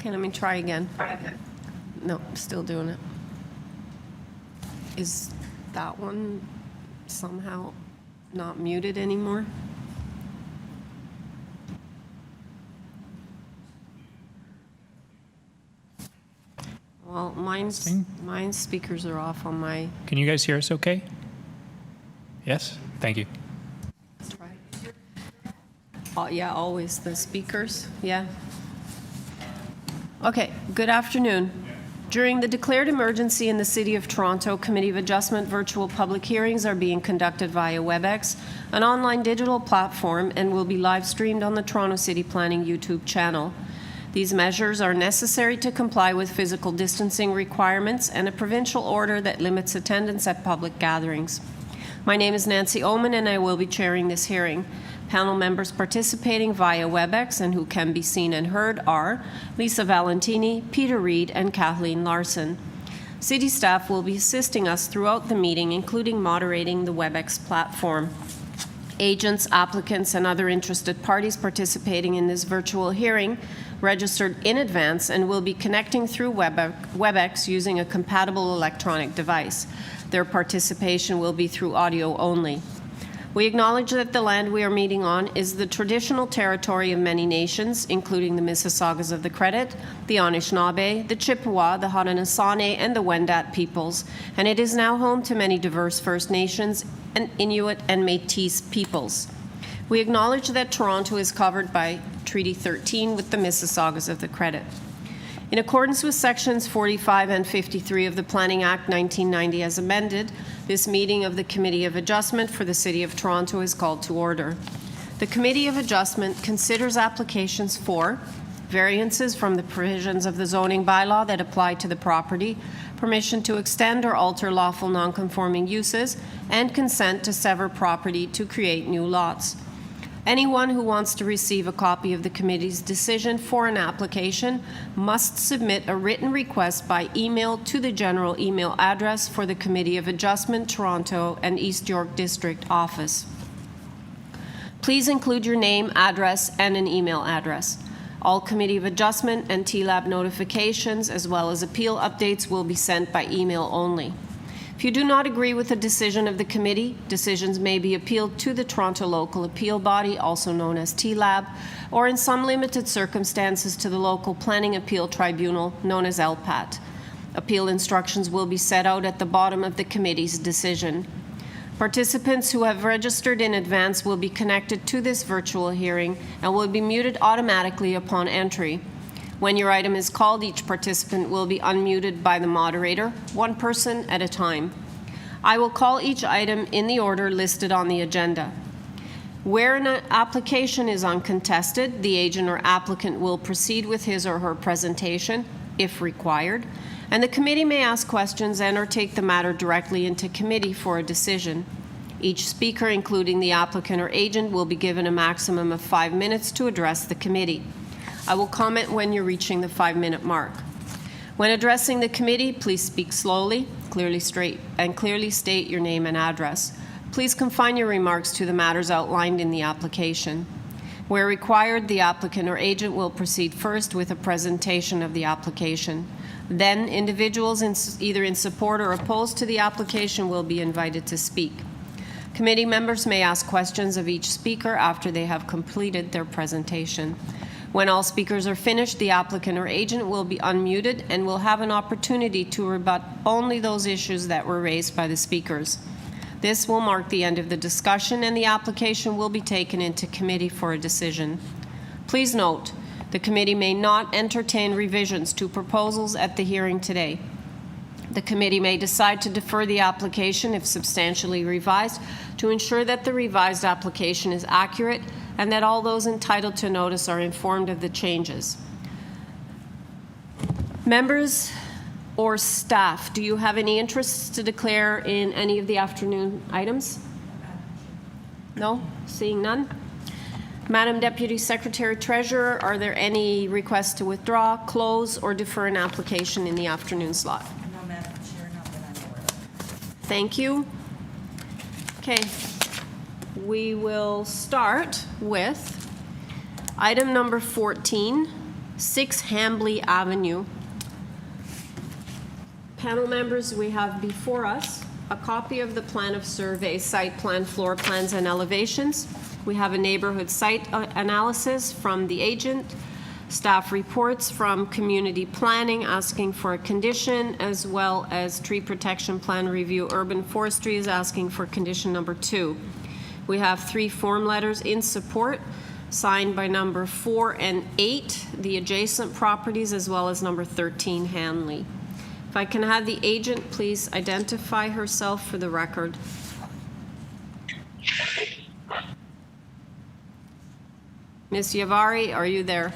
Okay, let me try again. No, still doing it. Is that one somehow not muted anymore? Well, mine's speakers are off on my... Can you guys hear us okay? Yes? Thank you. Let's try. Yeah, always the speakers. Yeah. Okay, good afternoon. During the declared emergency in the City of Toronto, Committee of Adjustment virtual public hearings are being conducted via WebEx, an online digital platform, and will be live streamed on the Toronto City Planning YouTube channel. These measures are necessary to comply with physical distancing requirements and a provincial order that limits attendance at public gatherings. My name is Nancy Oman, and I will be chairing this hearing. Panel members participating via WebEx and who can be seen and heard are Lisa Valentini, Peter Reid, and Kathleen Larson. City staff will be assisting us throughout the meeting, including moderating the WebEx platform. Agents, applicants, and other interested parties participating in this virtual hearing registered in advance and will be connecting through WebEx using a compatible electronic device. Their participation will be through audio only. We acknowledge that the land we are meeting on is the traditional territory of many nations, including the Mississaugas of the Credit, the Anishinaabe, the Chippewa, the Haudenosaunee, and the Wendat peoples, and it is now home to many diverse First Nations and Inuit and Métis peoples. We acknowledge that Toronto is covered by Treaty 13 with the Mississaugas of the Credit. In accordance with Sections 45 and 53 of the Planning Act 1990 as amended, this meeting of the Committee of Adjustment for the City of Toronto is called to order. The Committee of Adjustment considers applications for variances from the provisions of the zoning bylaw that apply to the property, permission to extend or alter lawful nonconforming uses, and consent to sever property to create new lots. Anyone who wants to receive a copy of the committee's decision for an application must submit a written request by email to the general email address for the Committee of Adjustment, Toronto and East York District Office. Please include your name, address, and an email address. All Committee of Adjustment and TLAB notifications, as well as appeal updates, will be sent by email only. If you do not agree with the decision of the committee, decisions may be appealed to the Toronto Local Appeal Body, also known as TLAB, or in some limited circumstances to the Local Planning Appeal Tribunal, known as LPAT. Appeal instructions will be set out at the bottom of the committee's decision. Participants who have registered in advance will be connected to this virtual hearing and will be muted automatically upon entry. When your item is called, each participant will be unmuted by the moderator, one person at a time. I will call each item in the order listed on the agenda. Where an application is uncontested, the agent or applicant will proceed with his or her presentation, if required, and the committee may ask questions and or take the matter directly into committee for a decision. Each speaker, including the applicant or agent, will be given a maximum of 5 minutes to address the committee. I will comment when you're reaching the 5-minute mark. When addressing the committee, please speak slowly, clearly state your name and address. Please confine your remarks to the matters outlined in the application. Where required, the applicant or agent will proceed first with a presentation of the application. Then, individuals either in support or opposed to the application will be invited to speak. Committee members may ask questions of each speaker after they have completed their presentation. When all speakers are finished, the applicant or agent will be unmuted and will have an opportunity to rebut only those issues that were raised by the speakers. This will mark the end of the discussion, and the application will be taken into committee for a decision. Please note, the committee may not entertain revisions to proposals at the hearing today. The committee may decide to defer the application if substantially revised to ensure that the revised application is accurate and that all those entitled to notice are informed of the changes. Members or staff, do you have any interests to declare in any of the afternoon items? No? Seeing none? Madam Deputy Secretary Treasurer, are there any requests to withdraw, close, or defer an application in the afternoon slot? No, Madam Chair, not that I'm aware of. Thank you. Okay. We will start with item number 14, 6 HAMBLY Avenue. Panel members, we have before us a copy of the plan of survey, site plan, floor plans, and elevations. We have a neighborhood site analysis from the agent, staff reports from community planning asking for a condition, as well as tree protection plan review. Urban forestry is asking for condition number 2. We have 3 form letters in support, signed by number 4 and 8, the adjacent properties, as well as number 13, Hanley. If I can have the agent please identify herself for the record. Ms. Yavari, are you there?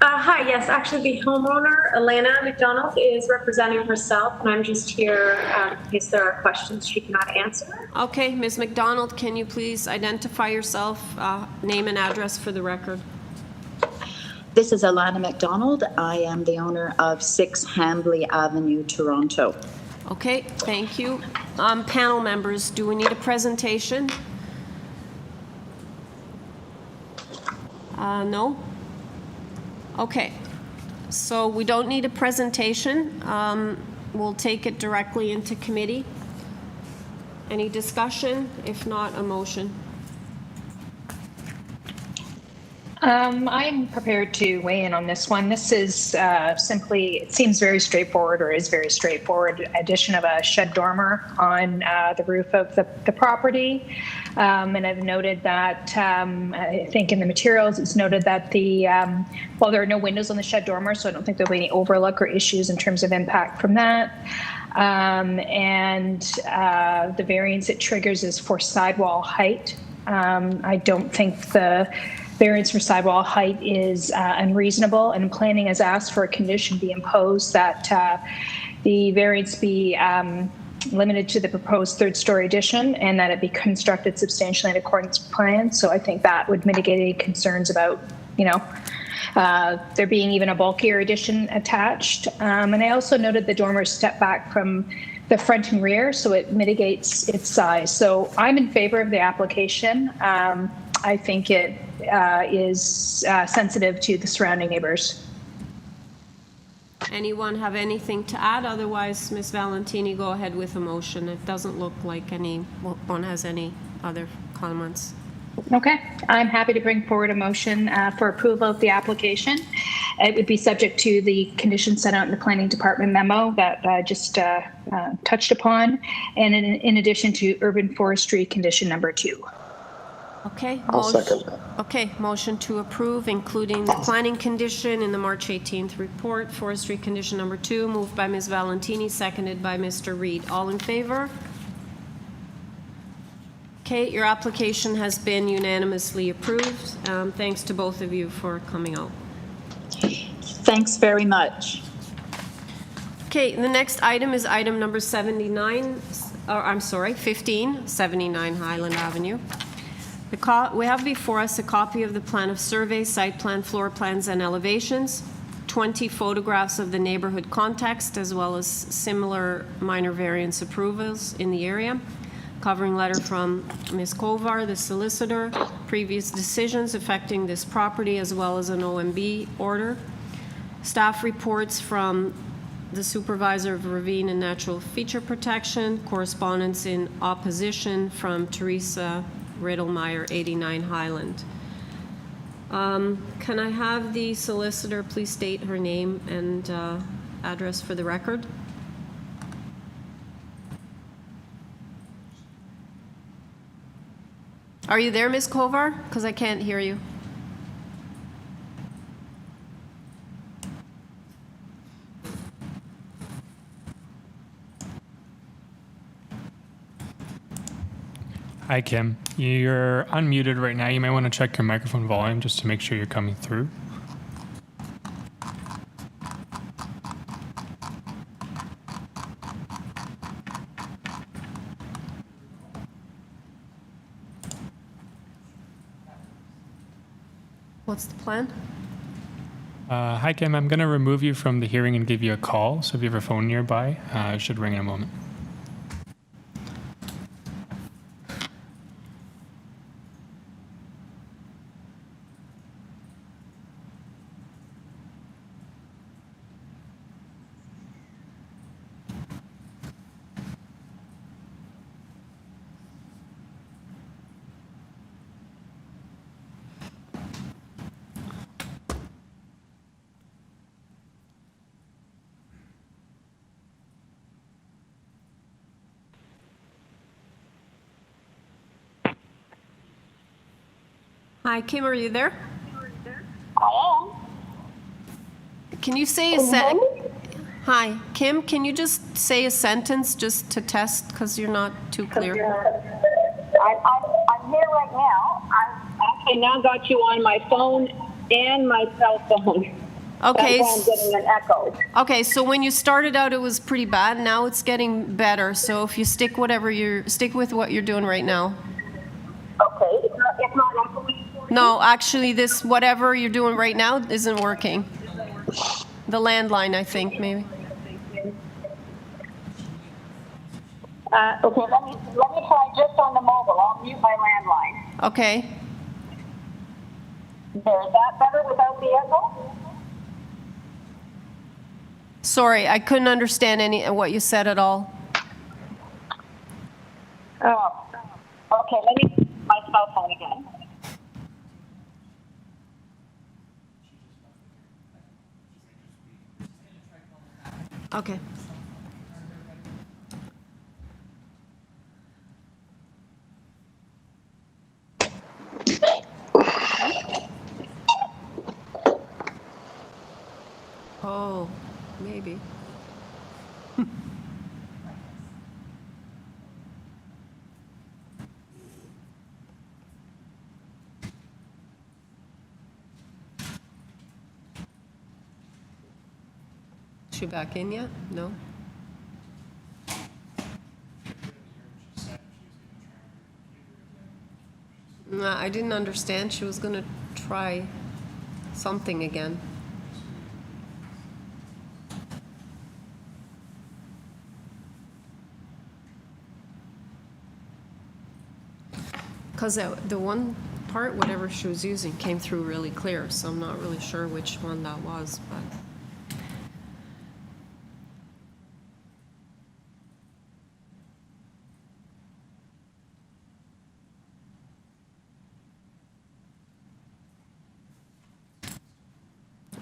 Hi, yes, actually the homeowner, Elena McDonald, is representing herself, and I'm just here in case there are questions she cannot answer. Okay, Ms. McDonald, can you please identify yourself, name and address for the record? This is Alana McDonald. I am the owner of 6 HAMBLY Avenue, Toronto. Okay, thank you. Panel members, do we need a presentation? No? Okay, so we don't need a presentation. We'll take it directly into committee. Any discussion? If not, a motion. I'm prepared to weigh in on this one. This is simply, it seems very straightforward, or is very straightforward, addition of a shed dormer on the roof of the property. And I've noted that, I think in the materials, it's noted that well, there are no windows on the shed dormer, so I don't think there'll be any overlook or issues in terms of impact from that. And the variance it triggers is for sidewall height. I don't think the variance for sidewall height is unreasonable, and planning has asked for a condition be imposed that the variance be limited to the proposed third-story addition and that it be constructed substantially in accordance with plans. So I think that would mitigate any concerns about, there being even a bulkier addition attached. And I also noted the dormers step back from the front and rear, so it mitigates its size. So I'm in favor of the application. I think it is sensitive to the surrounding neighbors. Anyone have anything to add? Otherwise, Ms. Valentini, go ahead with a motion. It doesn't look like anyone has any other comments. Okay, I'm happy to bring forward a motion for approval of the application. It would be subject to the conditions set out in the planning department memo that I just touched upon, and in addition to urban forestry condition number 2. Okay. I'll second that. Okay, motion to approve, including the planning condition in the March 18th report, forestry condition number 2, moved by Ms. Valentini, seconded by Mr. Reid. All in favor? Okay, your application has been unanimously approved. Thanks to both of you for coming out. Thanks very much. Okay, the next item is item number 15, 79 Highland Avenue. We have before us a copy of the plan of survey, site plan, floor plans, and elevations, 20 photographs of the neighborhood context, as well as similar minor variance approvals in the area. Covering letter from Ms. Kovar, the solicitor, previous decisions affecting this property, as well as an OMB order. Staff reports from the supervisor of ravine and natural feature protection, correspondence in opposition from Teresa Riddlemeyer, 89 Highland. Can I have the solicitor please state her name and address for the record? Are you there, Ms. Kovar? Because I can't hear you. Hi, Kim. You're unmuted right now. You might want to check your microphone volume just to make sure you're coming through. What's the plan? Hi, Kim. I'm going to remove you from the hearing and give you a call. So if you have a phone nearby, it should ring in a moment. Hi, Kim, are you there? I Can you say a am. Can you hear me? Hi, Kim, can you just say a sentence just to test because you're not too clear? I'm here right now. I've actually now got you on my phone and my cell phone. Okay. That's why I'm getting an echo. Okay, so when you started out, it was pretty bad. Now it's getting better. So if you stick with what you're doing right now. Okay, it's not echoing for you? No, actually, this whatever you're doing right now isn't working. The landline, I think, maybe. Okay, let me try just on the mobile. I'll mute my landline. Okay. There, is that better without the echo? Sorry, I couldn't understand what you said at all. Oh, okay, let me use my cell phone again. Okay. Oh, maybe. Is she back in yet? No? No, I didn't understand. She was going to try something again. Because the one part, whatever she was using, came through really clear, so I'm not really sure which one that was, but.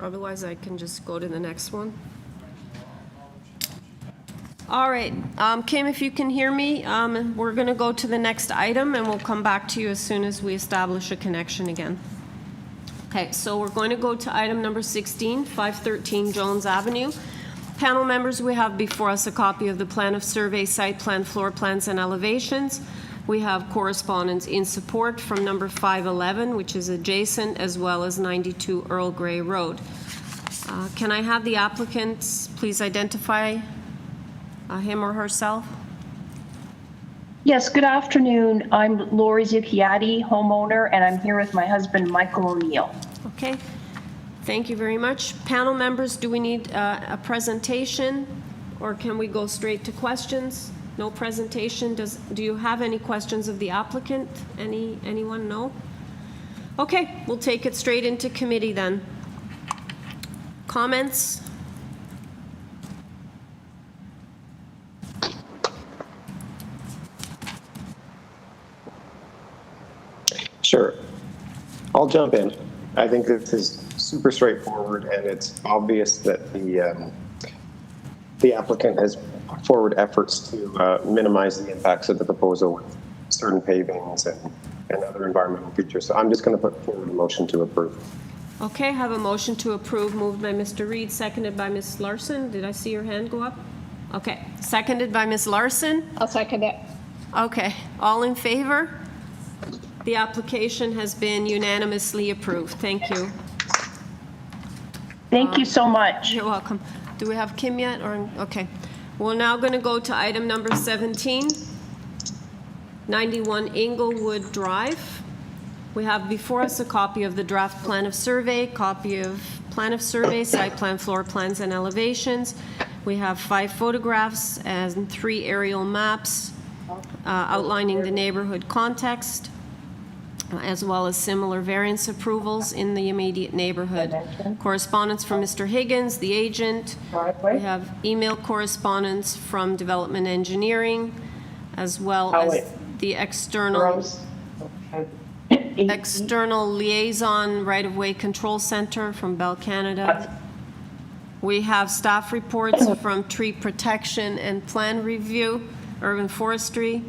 Otherwise, I can just go to the next one. All right, Kim, if you can hear me, we're going to go to the next item, and we'll come back to you as soon as we establish a connection again. Okay, so we're going to go to item number 16, 513 Jones Avenue. Panel members, we have before us a copy of the plan of survey, site plan, floor plans, and elevations. We have correspondence in support from number 511, which is adjacent, as well as 92 Earl Grey Road. Can I have the applicants please identify him or herself? Yes, good afternoon. I'm Lori Zucchiatti, homeowner, and I'm here with my husband, Michael O'Neill. Okay, thank you very much. Panel members, do we need a presentation, or can we go straight to questions? No presentation. Do you have any questions of the applicant? Anyone? No? Okay, we'll take it straight into committee then. Comments? Sure. I'll jump in. I think this is super straightforward, and it's obvious that the applicant has put forward efforts to minimize the impacts of the proposal with certain pavings and other environmental features. So I'm just going to put forward a motion to approve. Okay, I have a motion to approve moved by Mr. Reed, seconded by Ms. Larson. Did I see your hand go up? Okay, seconded by Ms. Larson. I'll second it. Okay, all in favor? The application has been unanimously approved. Thank you. Thank you so much. You're welcome. Do we have Kim yet? Or okay. We're now going to go to item number 17, 91 Inglewood Drive. We have before us a copy of the draft plan of survey, copy of plan of survey, site plan, floor plans, and elevations. We have 5 photographs and 3 aerial maps outlining the neighborhood context, as well as similar variance approvals in the immediate neighborhood. Correspondence from Mr. Higgins, the agent. We have email correspondence from Development Engineering, as well as the external liaison right-of-way control center from Bell Canada. We have staff reports from Tree Protection and Plan Review, Urban Forestry.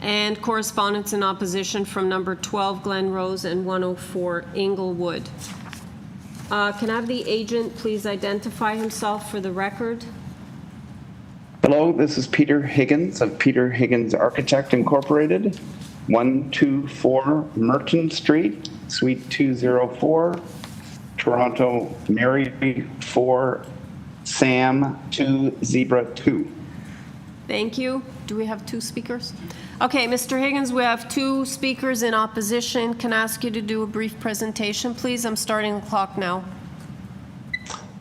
And correspondence in opposition from number 12 Glen Rose and 104 Inglewood. Can I have the agent please identify himself for the record? Hello, this is Peter Higgins of Peter Higgins Architect Incorporated, 124 Merton Street, Suite 204, Toronto, Mary 4, Sam 2, Zebra 2. Thank you. Do we have two speakers? Okay, Mr. Higgins, we have two speakers in opposition. Can I ask you to do a brief presentation, please? I'm starting the clock now.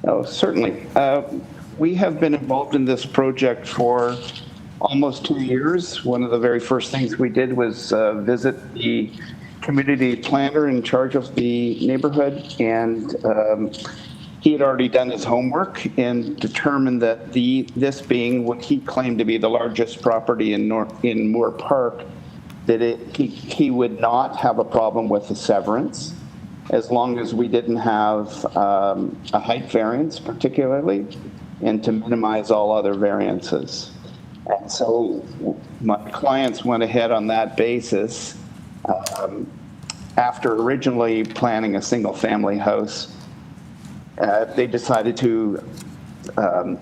Oh, certainly. We have been involved in this project for almost 2 years. One of the very first things we did was visit the community planner in charge of the neighborhood, and he had already done his homework and determined that this being what he claimed to be the largest property in Moorpark, that he would not have a problem with the severance as long as we didn't have a height variance particularly, and to minimize all other variances. And so my clients went ahead on that basis after originally planning a single-family house. They decided to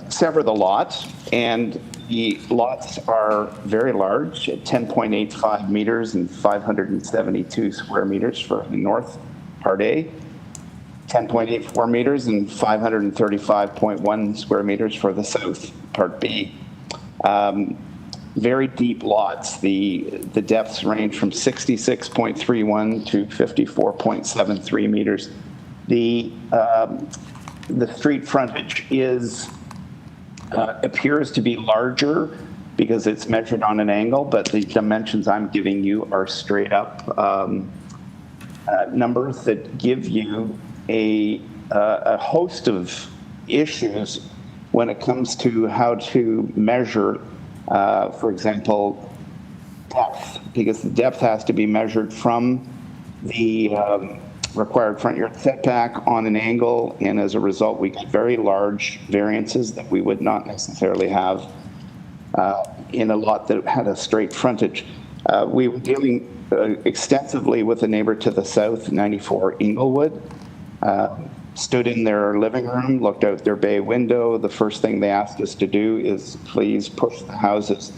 sever the lots, and the lots are very large at 10.85 meters and 572 square meters for the north part A, 10.84 meters and 535.1 square meters for the south part B. Very deep lots. The depths range from 66.31 to 54.73 meters. The street frontage appears to be larger because it's measured on an angle, but the dimensions I'm giving you are straight up numbers that give you a host of issues when it comes to how to measure, for example, depth, because the depth has to be measured from the required front yard setback on an angle, and as a result, we get very large variances that we would not necessarily have in a lot that had a straight frontage. We were dealing extensively with a neighbor to the south, 94 Inglewood. Stood in their living room, looked out their bay window. The first thing they asked us to do is please push the houses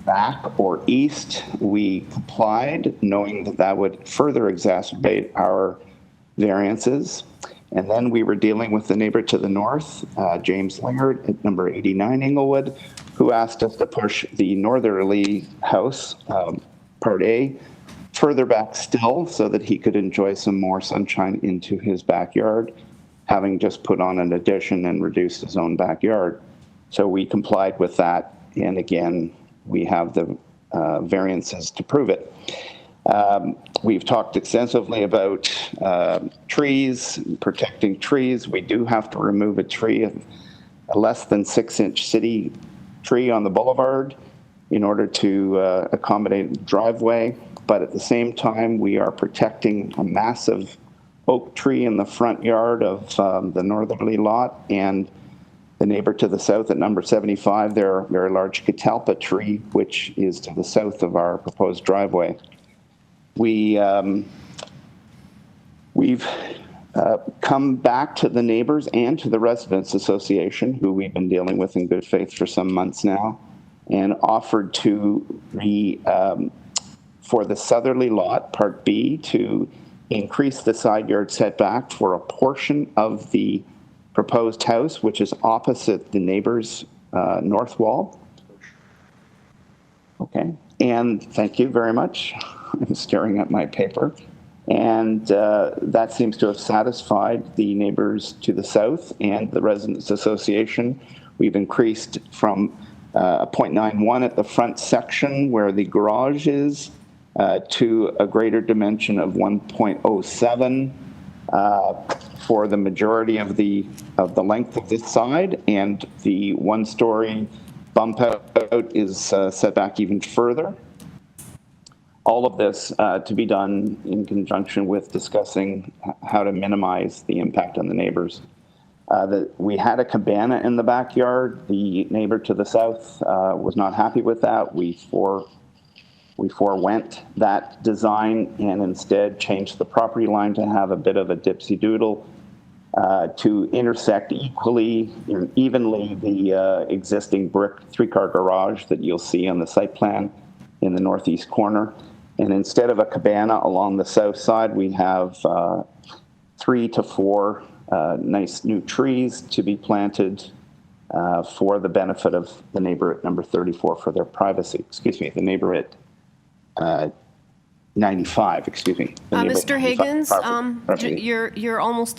back or east. We complied, knowing that that would further exacerbate our variances. And then we were dealing with the neighbor to the north, James Lingard at number 89 Inglewood, who asked us to push the northerly house, part A, further back still so that he could enjoy some more sunshine into his backyard, having just put on an addition and reduced his own backyard. So we complied with that, and again, we have the variances to prove it. We've talked extensively about trees, protecting trees. We do have to remove a tree, a less than 6-inch city tree on the boulevard in order to accommodate the driveway. But at the same time, we are protecting a massive oak tree in the front yard of the northerly lot, and the neighbor to the south at number 75, their very large catalpa tree, which is to the south of our proposed driveway. We've come back to the neighbors and to the Residents Association, who we've been dealing with in good faith for some months now, and offered to for the southerly lot, Part B, to increase the side yard setback for a portion of the proposed house, which is opposite the neighbor's north wall. Okay, and thank you very much. I'm staring at my paper. And that seems to have satisfied the neighbors to the south and the Residents Association. We've increased from 0.91 at the front section where the garage is to a greater dimension of 1.07 for the majority of the length of this side, and the one-story bump out is set back even further. All of this to be done in conjunction with discussing how to minimize the impact on the neighbors. We had a cabana in the backyard. The neighbor to the south was not happy with that. We We forewent that design and instead changed the property line to have a bit of a dipsy-doodle to intersect evenly the existing brick three-car garage that you'll see on the site plan in the northeast corner. And instead of a cabana along the south side, we have 3 to 4 nice new trees to be planted for the benefit of the neighbor at number 34 for their privacy. Excuse me, the neighbor at 95, excuse me. Mr. Higgins,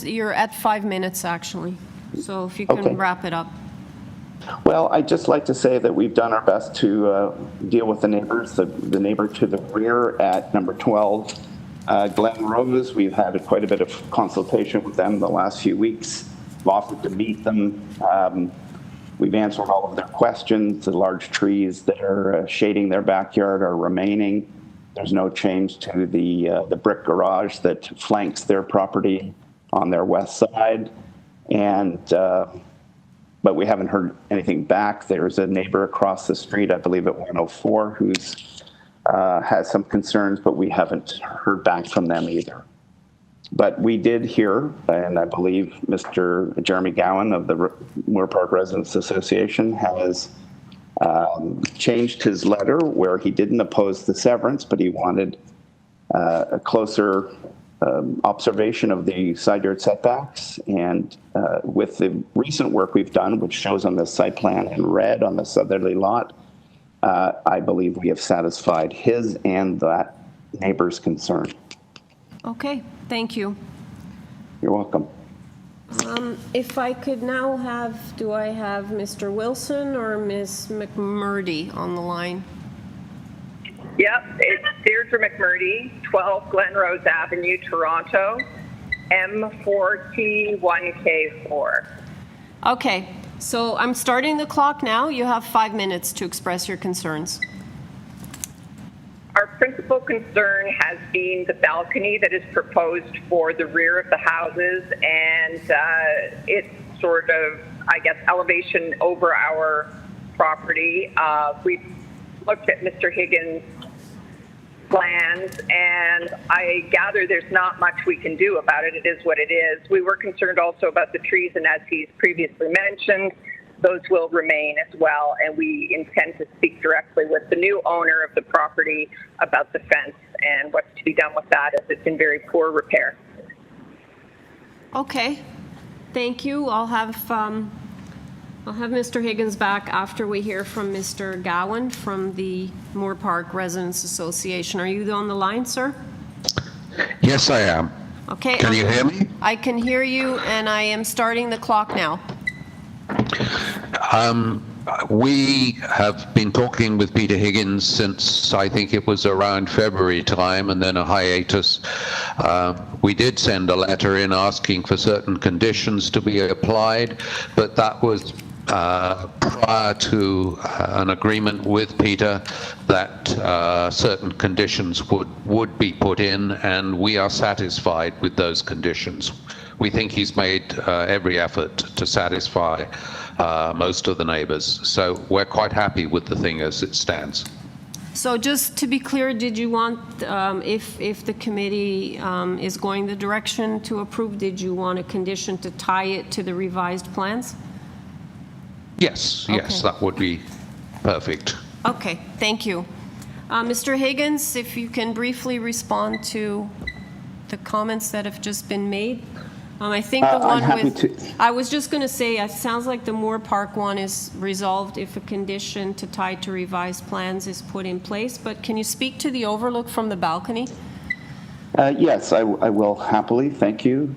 you're at 5 minutes actually. So if you can wrap it up. Well, I'd just like to say that we've done our best to deal with the neighbors. The neighbor to the rear at number 12, Glen Rose, we've had quite a bit of consultation with them the last few weeks. We've offered to meet them. We've answered all of their questions. The large trees that are shading their backyard are remaining. There's no change to the brick garage that flanks their property on their west side. And but we haven't heard anything back. There's a neighbor across the street, I believe at 104, who's has some concerns, but we haven't heard back from them either. But we did hear, and I believe Mr. Jeremy Gowan of the Moorpark Residents Association has changed his letter where he didn't oppose the severance, but he wanted a closer observation of the side yard setbacks. And with the recent work we've done, which shows on the site plan in red on the southerly lot, I believe we have satisfied his and that neighbor's concern. Okay, thank you. You're welcome. If I could now have, do I have Mr. Wilson or Ms. McMurdy on the line? Yep, it's Deirdre McMurdy, 12 Glenrose Avenue, Toronto, M4T1K4. Okay, so I'm starting the clock now. You have 5 minutes to express your concerns. Our principal concern has been the balcony that is proposed for the rear of the houses, and it's sort of, I guess, elevation over our property. We've looked at Mr. Higgins' plans, and I gather there's not much we can do about it. It is what it is. We were concerned also about the trees, and as he's previously mentioned, those will remain as well, and we intend to speak directly with the new owner of the property about the fence and what's to be done with that, as it's in very poor repair. Okay, thank you. I'll have Mr. Higgins back after we hear from Mr. Gowan from the Moorpark Residents Association. Are you on the line, sir? Yes, I am. Okay. Can you hear me? I can hear you, and I am starting the clock now. We have been talking with Peter Higgins since I think it was around February time, and then a hiatus. We did send a letter in asking for certain conditions to be applied, but that was prior to an agreement with Peter that certain conditions would be put in, and we are satisfied with those conditions. We think he's made every effort to satisfy most of the neighbors. So we're quite happy with the thing as it stands. So just to be clear, did you want, if the committee is going the direction to approve, did you want a condition to tie it to the revised plans? Yes, yes, that would be perfect. Okay, thank you. Mr. Higgins, if you can briefly respond to the comments that have just been made. I think the one I was just going to say, it sounds like the Moorpark one is resolved if a condition to tie to revised plans is put in place, but can you speak to the overlook from the balcony? Yes, I will happily, thank you.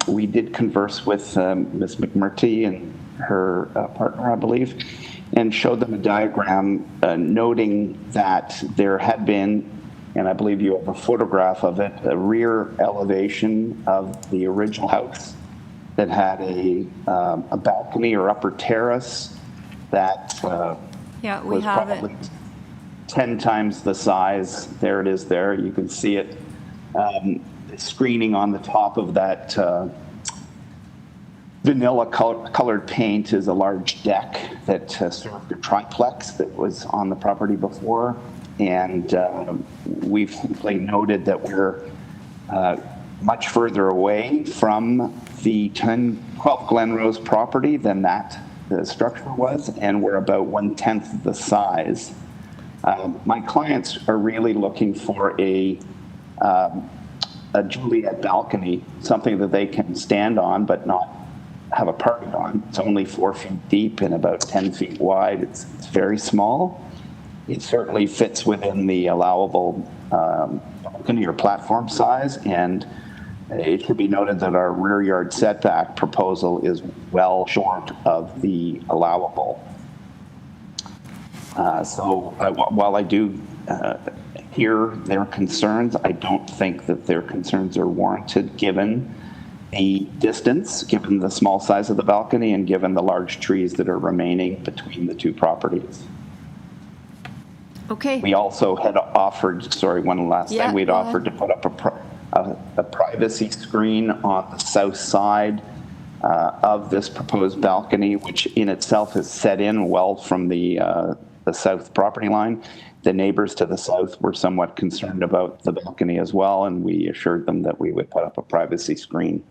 We did converse with Ms. McMurty and her partner, I believe, and showed them a diagram noting that there had been, and I believe you have a photograph of it, a rear elevation of the original house that had a balcony or upper terrace that was probably 10 times the size. There it is there. You can see it. Screening on the top of that vanilla colored paint is a large deck that served a triplex that was on the property before. and we've simply noted that we're much further away from the 12 Glen Rose property than the structure was, and we're about 1/10 of the size. My clients are really looking for a Juliet balcony, something that they can stand on but not have a party on. It's only 4 feet deep and about 10 feet wide. It's very small. It certainly fits within the allowable balcony or platform size, and it should be noted that our rear yard setback proposal is well short of the allowable. So while I do hear their concerns, I don't think that their concerns are warranted given the distance, given the small size of the balcony, and given the large trees that are remaining between the two properties. Okay. We also had offered, sorry, one last thing, we'd offered to put up a privacy screen on the south side of this proposed balcony, which in itself is set in well from the south property line. The neighbors to the south were somewhat concerned about the balcony as well, and we assured them that we would put up a privacy screen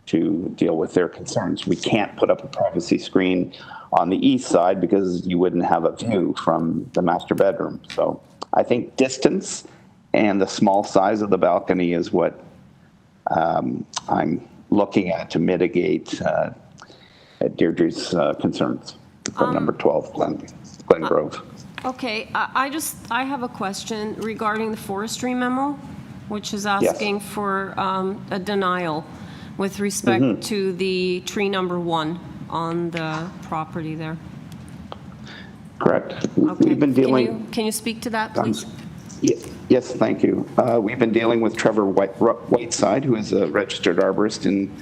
to deal with their concerns. We can't put up a privacy screen on the east side because you wouldn't have a view from the master bedroom. So I think distance and the small size of the balcony is what I'm looking at to mitigate Deirdre's concerns for number 12, Glen Grove. Okay, I have a question regarding the forestry memo, which is asking for a denial with respect to the tree number 1 on the property there. Correct. Okay. We've been dealing. Can you speak to that, please? Yes, thank you. We've been dealing with Trevor Whiteside, who is a registered arborist in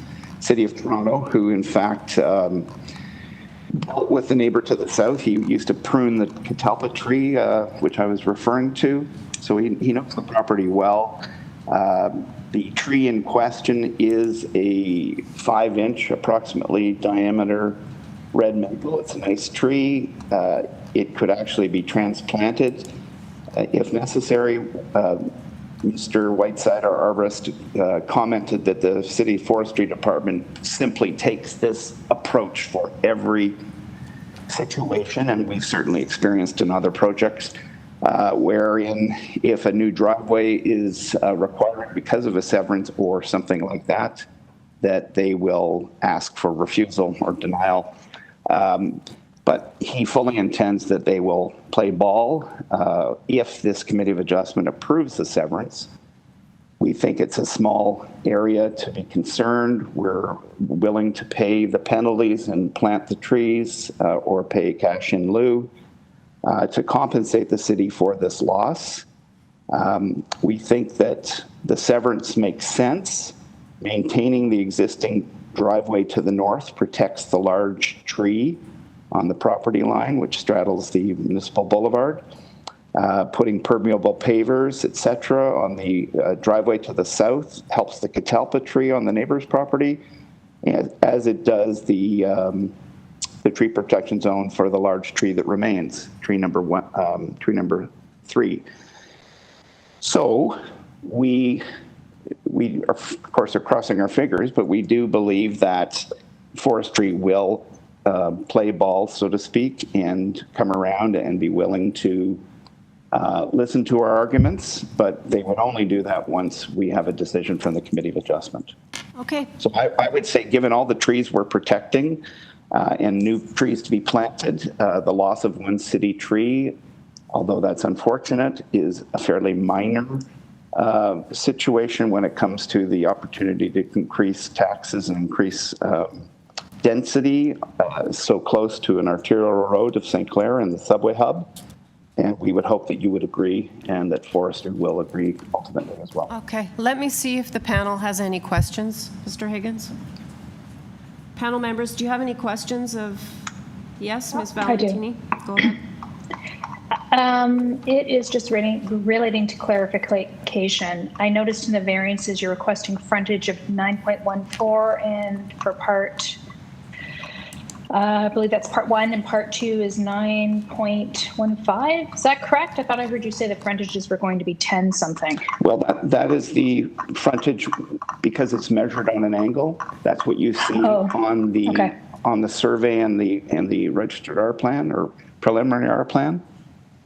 City of Toronto, who in fact dealt with the neighbor to the south. He used to prune the catalpa tree, which I was referring to. So he knows the property well. The tree in question is a 5-inch, approximately diameter red maple. It's a nice tree. It could actually be transplanted if necessary. Mr. Whiteside, our arborist, commented that the city forestry department simply takes this approach for every situation, and we've certainly experienced in other projects wherein if a new driveway is required because of a severance or something like that, that they will ask for refusal or denial. But he fully intends that they will play ball if this committee of adjustment approves the severance. We think it's a small area to be concerned. We're willing to pay the penalties and plant the trees or pay cash in lieu to compensate the city for this loss. We think that the severance makes sense. Maintaining the existing driveway to the north protects the large tree on the property line, which straddles the municipal boulevard. Putting permeable pavers, etc., on the driveway to the south helps the catalpa tree on the neighbor's property, as it does the tree protection zone for the large tree that remains, tree number 3. So we are, of course, are crossing our fingers, but we do believe that forestry will play ball, so to speak, and come around and be willing to listen to our arguments, but they would only do that once we have a decision from the Committee of Adjustment. Okay. So I would say, given all the trees we're protecting and new trees to be planted, the loss of one city tree, although that's unfortunate, is a fairly minor situation when it comes to the opportunity to increase taxes and increase density so close to an arterial road of St. Clair and the subway hub. And we would hope that you would agree and that forestry will agree ultimately as well. Okay. Let me see if the panel has any questions. Mr. Higgins? Panel members, do you have any questions of... Yes, Ms. Valentini? Go ahead. It is just relating to clarification. I noticed in the variances you're requesting frontage of 9.14 and for part I believe that's part 1, and part 2 is 9.15. Is that correct? I thought I heard you say the frontages were going to be 10 something. Well, that is the frontage because it's measured on an angle. That's what you see on the survey and the registered R plan or preliminary R plan.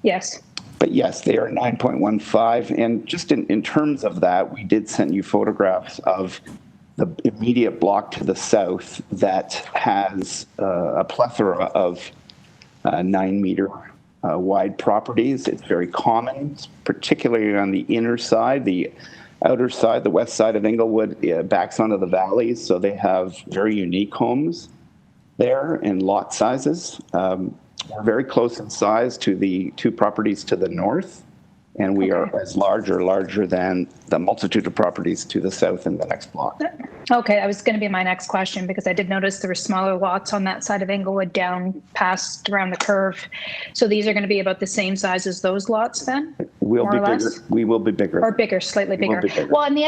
Yes. But yes, they are 9.15. And just in terms of that, we did send you photographs of the immediate block to the south that has a plethora of 9-meter wide properties. It's very common, particularly on the inner side. The outer side, the west side of Inglewood, backs onto the valleys, so they have very unique homes there and lot sizes. We're very close in size to the 2 properties to the north, and we are as larger than the multitude of properties to the south in the next block. Okay, that was going to be my next question, because I did notice there were smaller lots on that side of Inglewood down past around the curve. So these are going to be about the same size as those lots then? We'll be bigger. We will be bigger. Or bigger, slightly bigger. Well, and the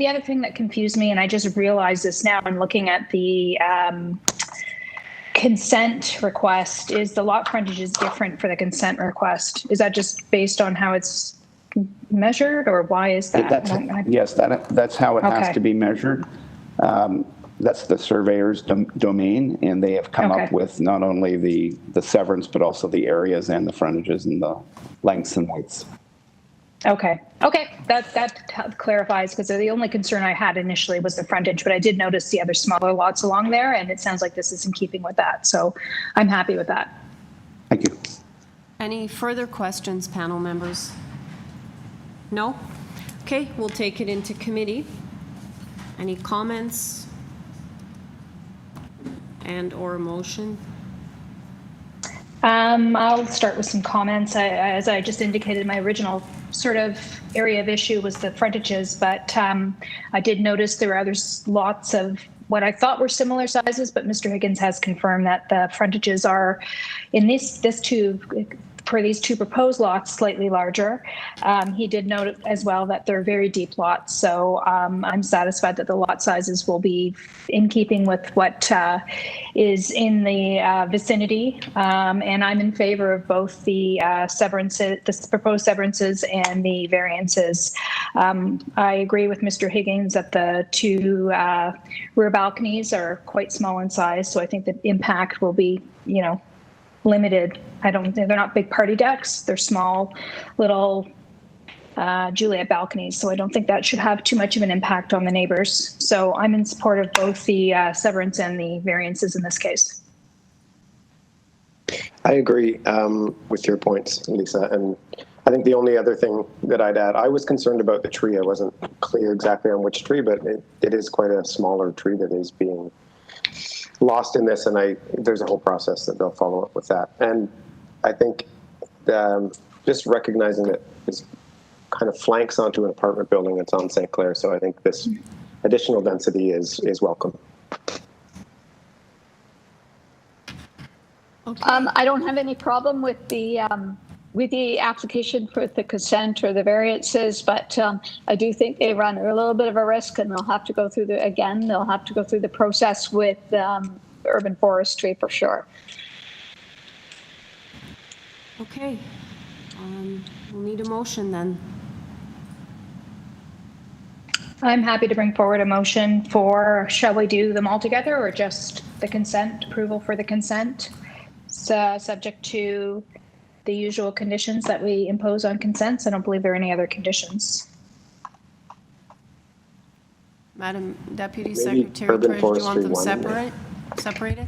other thing that confused me, and I just realized this now, I'm looking at the consent request, is the lot frontage is different for the consent request. Is that just based on how it's measured, or why is that? Yes, that's how it has to be measured. That's the surveyor's domain, and they have come up with not only the severance, but also the areas and the frontages and the lengths and widths. Okay, that clarifies, because the only concern I had initially was the frontage, but I did notice the other smaller lots along there, and it sounds like this is in keeping with that. So I'm happy with that. Thank you. Any further questions, panel members? No? Okay, we'll take it into committee. Any comments and or motion? I'll start with some comments. As I just indicated, my original sort of area of issue was the frontages, but I did notice there were other lots of what I thought were similar sizes, but Mr. Higgins has confirmed that the frontages are in for these 2 proposed lots slightly larger. He did note as well that they're very deep lots, so I'm satisfied that the lot sizes will be in keeping with what is in the vicinity, and I'm in favor of both the the proposed severances and the variances. I agree with Mr. Higgins that the 2 rear balconies are quite small in size, so I think the impact will be, limited. They're not big party decks. They're small little Juliet balconies. So I don't think that should have too much of an impact on the neighbors. So I'm in support of both the severance and the variances in this case. I agree with your points, Lisa. And I think the only other thing that I'd add, I was concerned about the tree. I wasn't clear exactly on which tree, but it is quite a smaller tree that is being lost in this, and there's a whole process that they'll follow up with that. And I think just recognizing that this kind of flanks onto an apartment building that's on St. Clair, so I think this additional density is welcome. Okay. I don't have any problem with the application for the consent or the variances, but I do think they run a little bit of a risk, and they'll have to go through the process with urban forestry for sure. Okay, we'll need a motion then. I'm happy to bring forward a motion for, shall we do them all together or just the consent, approval for the consent? So, subject to the usual conditions that we impose on consents. I don't believe there are any other conditions. Madam Deputy Secretary, do you want them separated?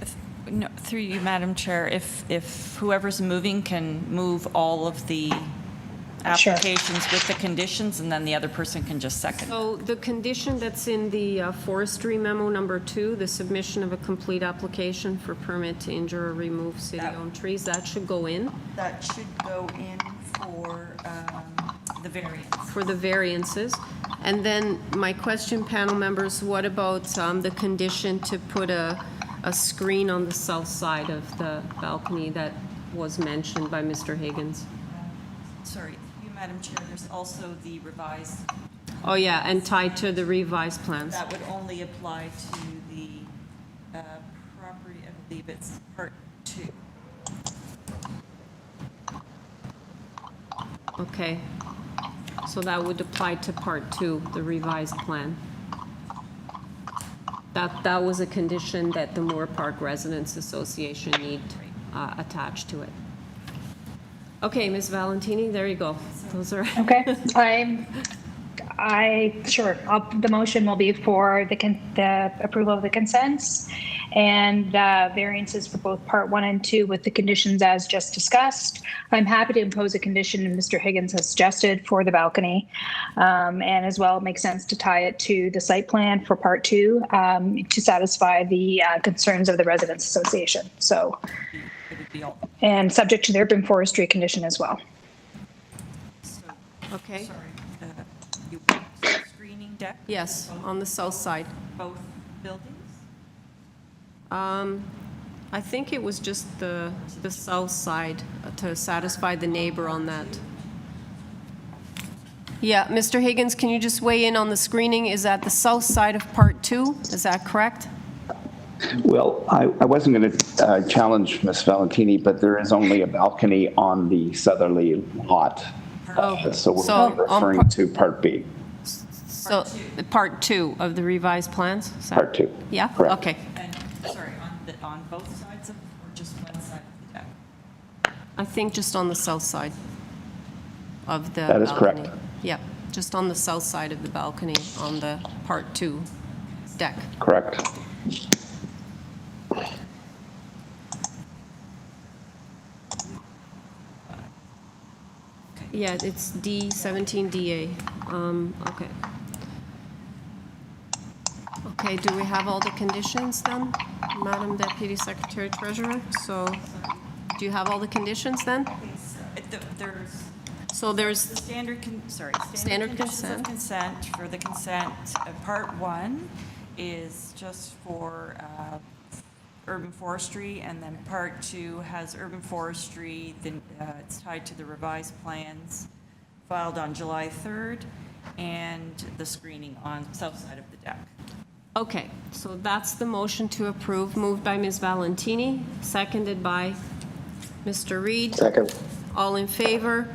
No, through you, Madam Chair, if whoever's moving can move all of the applications with the conditions, and then the other person can just second. So the condition that's in the forestry memo number 2, the submission of a complete application for permit to injure or remove city-owned trees, that should go in? That should go in for the variance. For the variances. And then my question, panel members, what about the condition to put a screen on the south side of the balcony that was mentioned by Mr. Higgins? Sorry, Madam Chair, there's also the revised. Oh yeah, and tied to the revised plans. That would only apply to the property, believe it's part 2. Okay. So that would apply to part 2, the revised plan. That was a condition that the Moorpark Residents Association need attached to it. Okay, Ms. Valentini, there you go. Those are Okay, sure. The motion will be for the approval of the consents and variances for both part 1 and 2 with the conditions as just discussed. I'm happy to impose a condition Mr. Higgins has suggested for the balcony. And as well, it makes sense to tie it to the site plan for part 2 to satisfy the concerns of the Residents Association. So, and subject to the urban forestry condition as well. okay. Sorry, you screening deck? Yes, on the south side. Both buildings? I think it was just the south side to satisfy the neighbor on that. Yeah, Mr. Higgins, can you just weigh in on the screening? Is that the south side of part 2? Is that correct? Well, I wasn't going to challenge Ms. Valentini, but there is only a balcony on the southerly lot. So we're referring to part B. So part 2 of the revised plans? Part 2. Yeah? Correct. Okay. And, sorry, on both sides of, or just one side of the deck? I think just on the south side of the That is balcony. correct. Yeah, just on the south side of the balcony on the part 2 deck. Correct. Yeah, it's D17DA. Okay. Okay, do we have all the conditions then, Madam Deputy Secretary Treasurer? So, do you have all the conditions then? There's The standard conditions consent. of consent. For the consent, part 1 is just for urban forestry, and then part 2 has urban forestry, then it's tied to the revised plans filed on July 3rd, and the screening on the south side of the deck. Okay, so that's the motion to approve, moved by Ms. Valentini, seconded by Mr. Reed. Second. All in favor?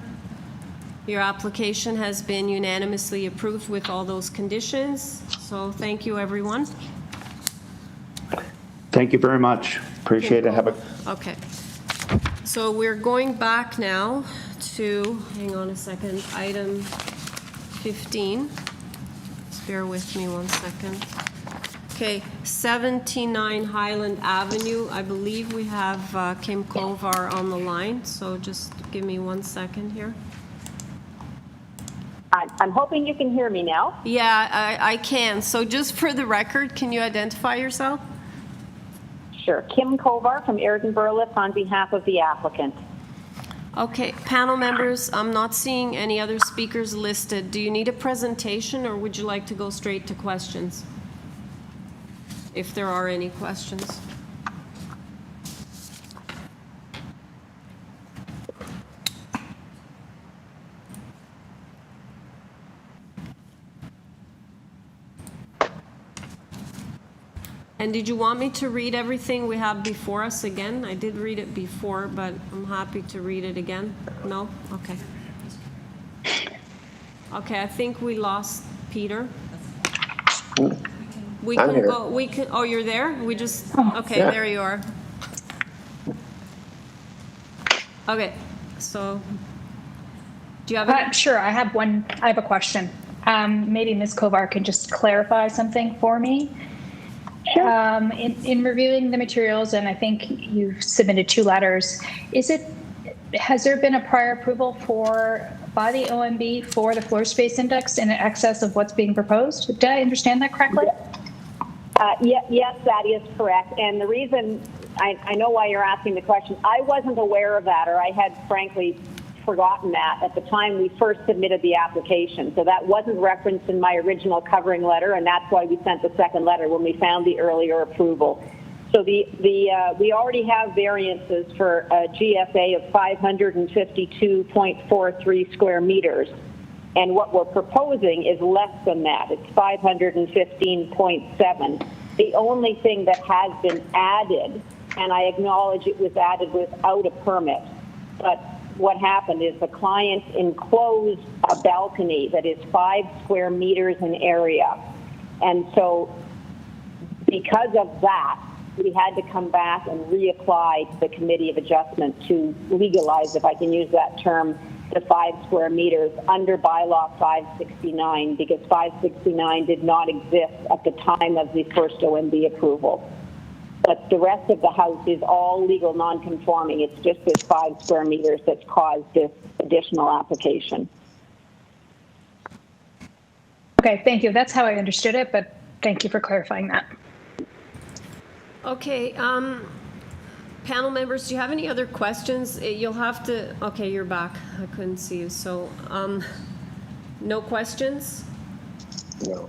Your application has been unanimously approved with all those conditions. So thank you, everyone. Thank you very much. Appreciate it. Have a Okay. So we're going back now to, hang on a second, item 15. Just bear with me one second. Okay, 79 Highland Avenue. I believe we have Kim Kovar on the line, so just give me 1 second here. I'm hoping you can hear me now. Yeah, I can. So just for the record, can you identify yourself? Sure. Kim Kovar from Eridan Burliff on behalf of the applicant. Okay, panel members, I'm not seeing any other speakers listed. Do you need a presentation, or would you like to go straight to questions? If there are any questions. And did you want me to read everything we have before us again? I did read it before, but I'm happy to read it again. No? Okay. Okay, I think we lost Peter. We I'm can here. go, we can, oh, you're there? We just, okay, Yeah. there you are. Okay, so, do you have a? Sure, I have a question. Maybe Ms. Kovar can just clarify something for me. Sure. In reviewing the materials, and I think you've submitted 2 letters, has there been a prior approval by the OMB for the floor space index in excess of what's being proposed? Did I understand that correctly? Yes, that is correct. And the reason, I know why you're asking the question, I wasn't aware of that, or I had frankly forgotten that at the time we first submitted the application. So that wasn't referenced in my original covering letter, and that's why we sent the second letter when we found the earlier approval. So we already have variances for a GFA of 552.43 square meters. And what we're proposing is less than that. It's 515.7. The only thing that has been added and I acknowledge it was added without a permit. But what happened is the client enclosed a balcony that is 5 square meters in area. And so because of that, we had to come back and reapply to the Committee of Adjustment to legalize, if I can use that term, the 5 square meters under bylaw 569, because 569 did not exist at the time of the first OMB approval. But the rest of the house is all legal non-conforming. It's just this 5 square meters that's caused this additional application. Okay, thank you. That's how I understood it, but thank you for clarifying that. Okay, panel members, do you have any other questions? You'll have to, okay, you're back. I couldn't see you. So, no questions? No.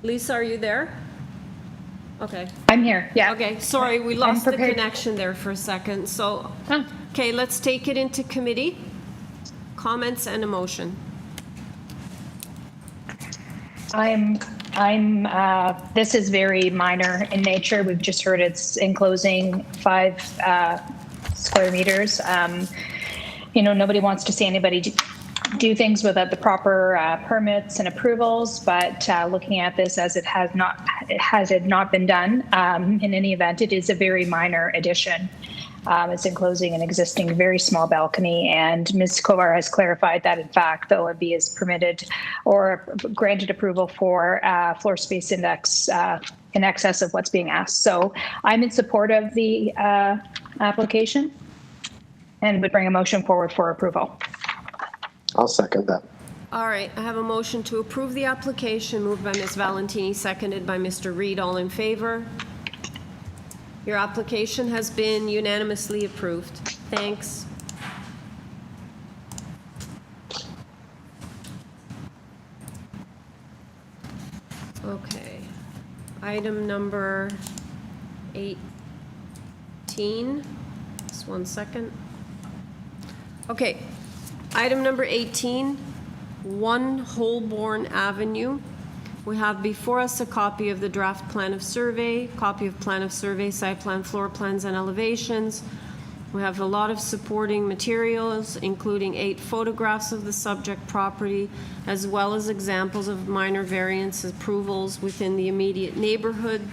Lisa, are you there? Okay. I'm here, yeah. Okay, sorry, we lost the prepared. connection there for a second. So, okay, let's take it into committee. Comments and a motion. This is very minor in nature. We've just heard it's enclosing 5 square meters. Nobody wants to see anybody do things without the proper permits and approvals, but looking at this as it has not been done, in any event, it is a very minor addition. It's enclosing an existing very small balcony, and Ms. Kovar has clarified that, in fact, the OMB is permitted or granted approval for floor space index in excess of what's being asked. So I'm in support of the application and would bring a motion forward for approval. I'll second that. All right, I have a motion to approve the application moved by Ms. Valentini, seconded by Mr. Reed. All in favor? Your application has been unanimously approved. Thanks. Okay. Item number 18. Just 1 second. Okay. Item number 18, One Holborn Avenue. We have before us a copy of the draft plan of survey, copy of plan of survey, site plan, floor plans, and elevations. We have a lot of supporting materials, including 8 photographs of the subject property, as well as examples of minor variance approvals within the immediate neighborhood,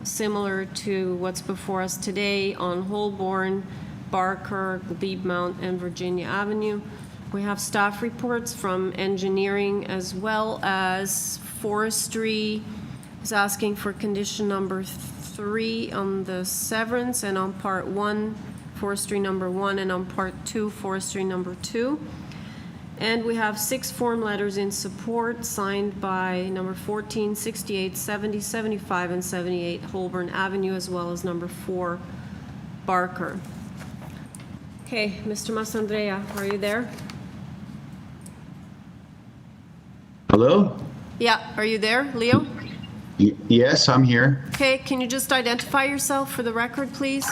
similar to what's before us today on Holborn, Barker, Glebe-Mount, and Virginia Avenue. We have staff reports from engineering, as well as forestry is asking for condition number 3 on the severance, and on part 1, forestry number 1, and on part 2, forestry number 2. And we have 6 form letters in support signed by number 14, 68, 70, 75, and 78 Holborn Avenue, as well as number 4 Barker. Okay, Mr. Massandrea, are you there? Hello? Yeah, are you there, Leo? Yes, I'm here. Okay, can you just identify yourself for the record, please?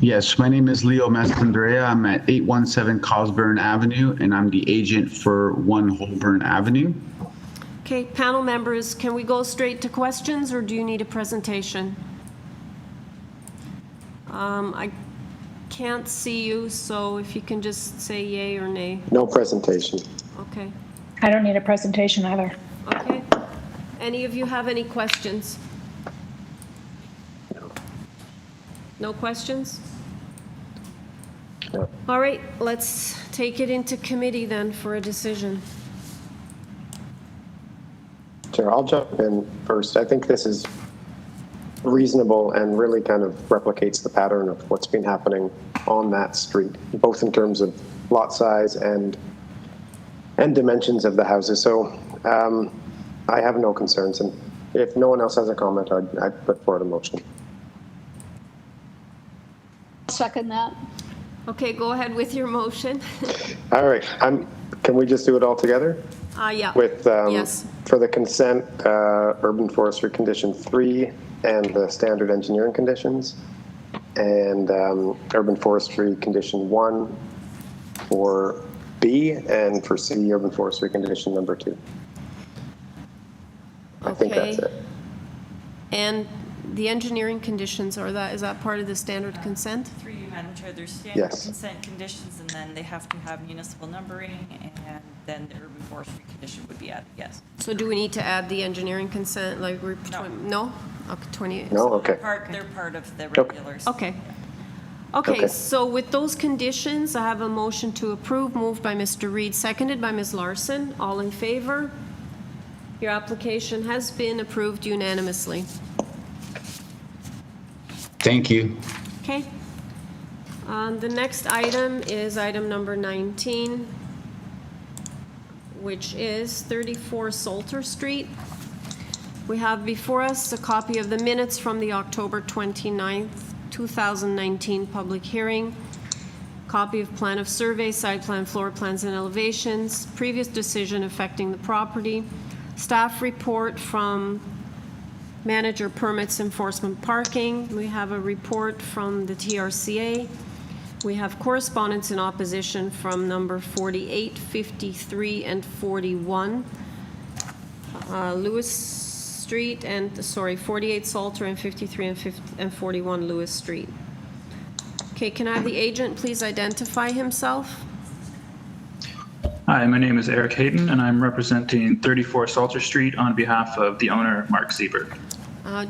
Yes, my name is Leo Massandrea. I'm at 817 Cosburn Avenue, and I'm the agent for One Holborn Avenue. Okay, panel members, can we go straight to questions, or do you need a presentation? I can't see you, so if you can just say yay or nay. No presentation. Okay. I don't need a presentation either. Okay. Any of you have any questions? No questions? No. All right, let's take it into committee then for a decision. Sure, I'll jump in first. I think this is reasonable and really kind of replicates the pattern of what's been happening on that street, both in terms of lot size and dimensions of the houses. So I have no concerns, and if no one else has a comment, I'd put forward a motion. Second that. Okay, go ahead with your motion. All right, can we just do it all together? Yeah. With yes. For the consent, urban forestry condition 3 and the standard engineering conditions, and urban forestry condition 1 for B, and for C, urban forestry condition number 2. I think that's it. And The engineering conditions, is that part of the standard consent? Through you, Madam Chair, there's standard Yes. consent conditions, and then they have to have municipal numbering, and then the urban forestry condition would be added, yes. So do we need to add the engineering consent, like, No. no? Okay, 28. No, okay. They're part of the regulars. Okay. Okay, Okay. so with those conditions, I have a motion to approve, moved by Mr. Reed, seconded by Ms. Larson. All in favor? Your application has been approved unanimously. Thank you. Okay. The next item is item number 19, which is 34 Salter Street. We have before us a copy of the minutes from the October 29th, 2019 public hearing, copy of plan of survey, site plan, floor plans, and elevations, previous decision affecting the property, staff report from manager permits enforcement parking. We have a report from the TRCA. We have correspondence in opposition from number 48, 53, and 41. Lewis Street and, 48 Salter and 53 and 41 Lewis Street. Okay, can I have the agent please identify himself? Hi, my name is Eric Hayden, and I'm representing 34 Salter Street on behalf of the owner, Mark Sieber.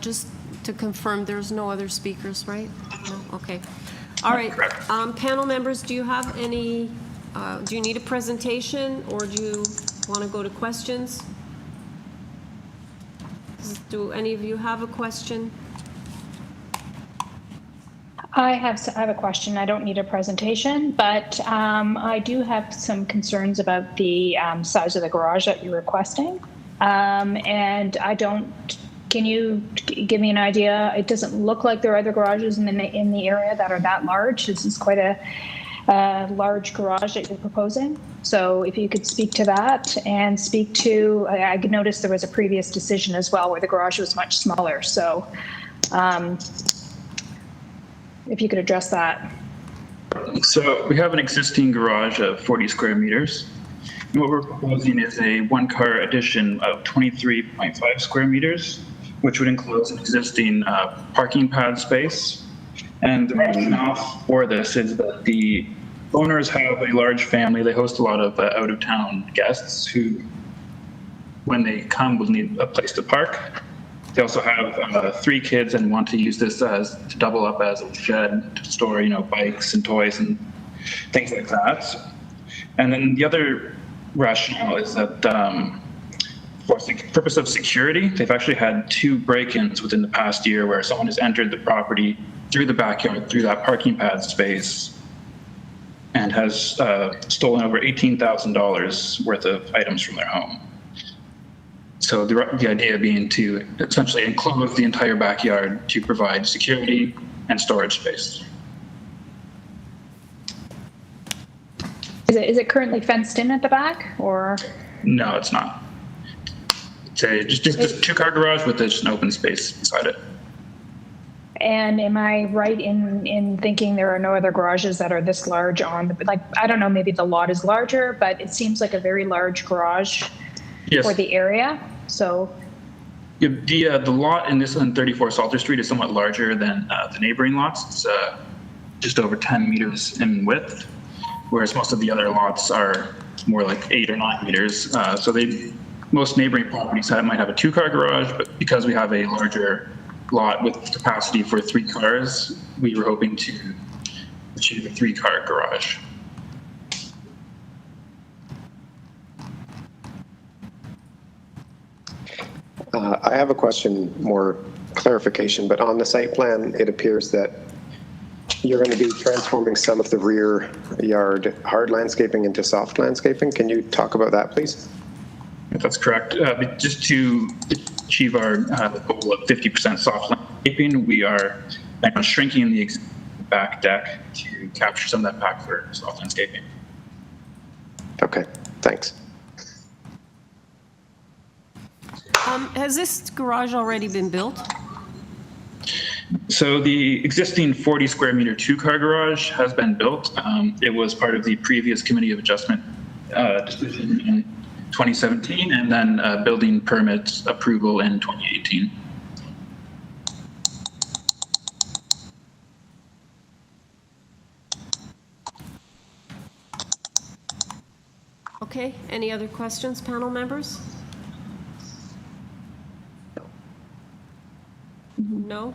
Just to confirm, there's no other speakers, right? No? Okay. All right. Correct. Panel members, do you have any, do you need a presentation, or do you want to go to questions? Do any of you have a question? I have a question. I don't need a presentation, but I do have some concerns about the size of the garage that you're requesting. And can you give me an idea? It doesn't look like there are other garages in the area that are that large. This is quite a large garage that you're proposing. So if you could speak to that and speak to, I noticed there was a previous decision as well where the garage was much smaller. So if you could address that. So we have an existing garage of 40 square meters. And what we're proposing is a one-car addition of 23.5 square meters, which would include an existing parking pad space. And the rationale for this is that the owners have a large family. They host a lot of out-of-town guests who, when they come, will need a place to park. They also have 3 kids and want to use this to double up as a shed to store, bikes and toys and things like that. And then the other rationale is that for the purpose of security, they've actually had 2 break-ins within the past year where someone has entered the property through the backyard, through that parking pad space, and has stolen over $18,000 worth of items from their home. So the idea being to essentially enclose the entire backyard to provide security and storage space. Is it currently fenced in at the back, or? No, it's not. It's just a 2-car garage with just an open space beside it. And am I right in thinking there are no other garages that are this large I don't know, maybe the lot is larger, but it seems like a very large garage for the area. So the lot in 34 Salter Street is somewhat larger than the neighboring lots. It's just over 10 meters in width, whereas most of the other lots are more like 8 or 9 meters. So most neighboring properties might have a 2-car garage, but because we have a larger lot with capacity for 3 cars, we were hoping to achieve a 3-car garage. I have a question, more clarification, but on the site plan, it appears that you're going to be transforming some of the rear yard hard landscaping into soft landscaping. Can you talk about that, please? That's correct. Just to achieve our goal of 50% soft landscaping, we are shrinking the back deck to capture some of that back for soft landscaping. Okay, thanks. Has this garage already been built? So the existing 40 square meter 2-car garage has been built. It was part of the previous Committee of Adjustment decision in 2017, and then building permit approval in 2018. Okay, any other questions, panel members? No?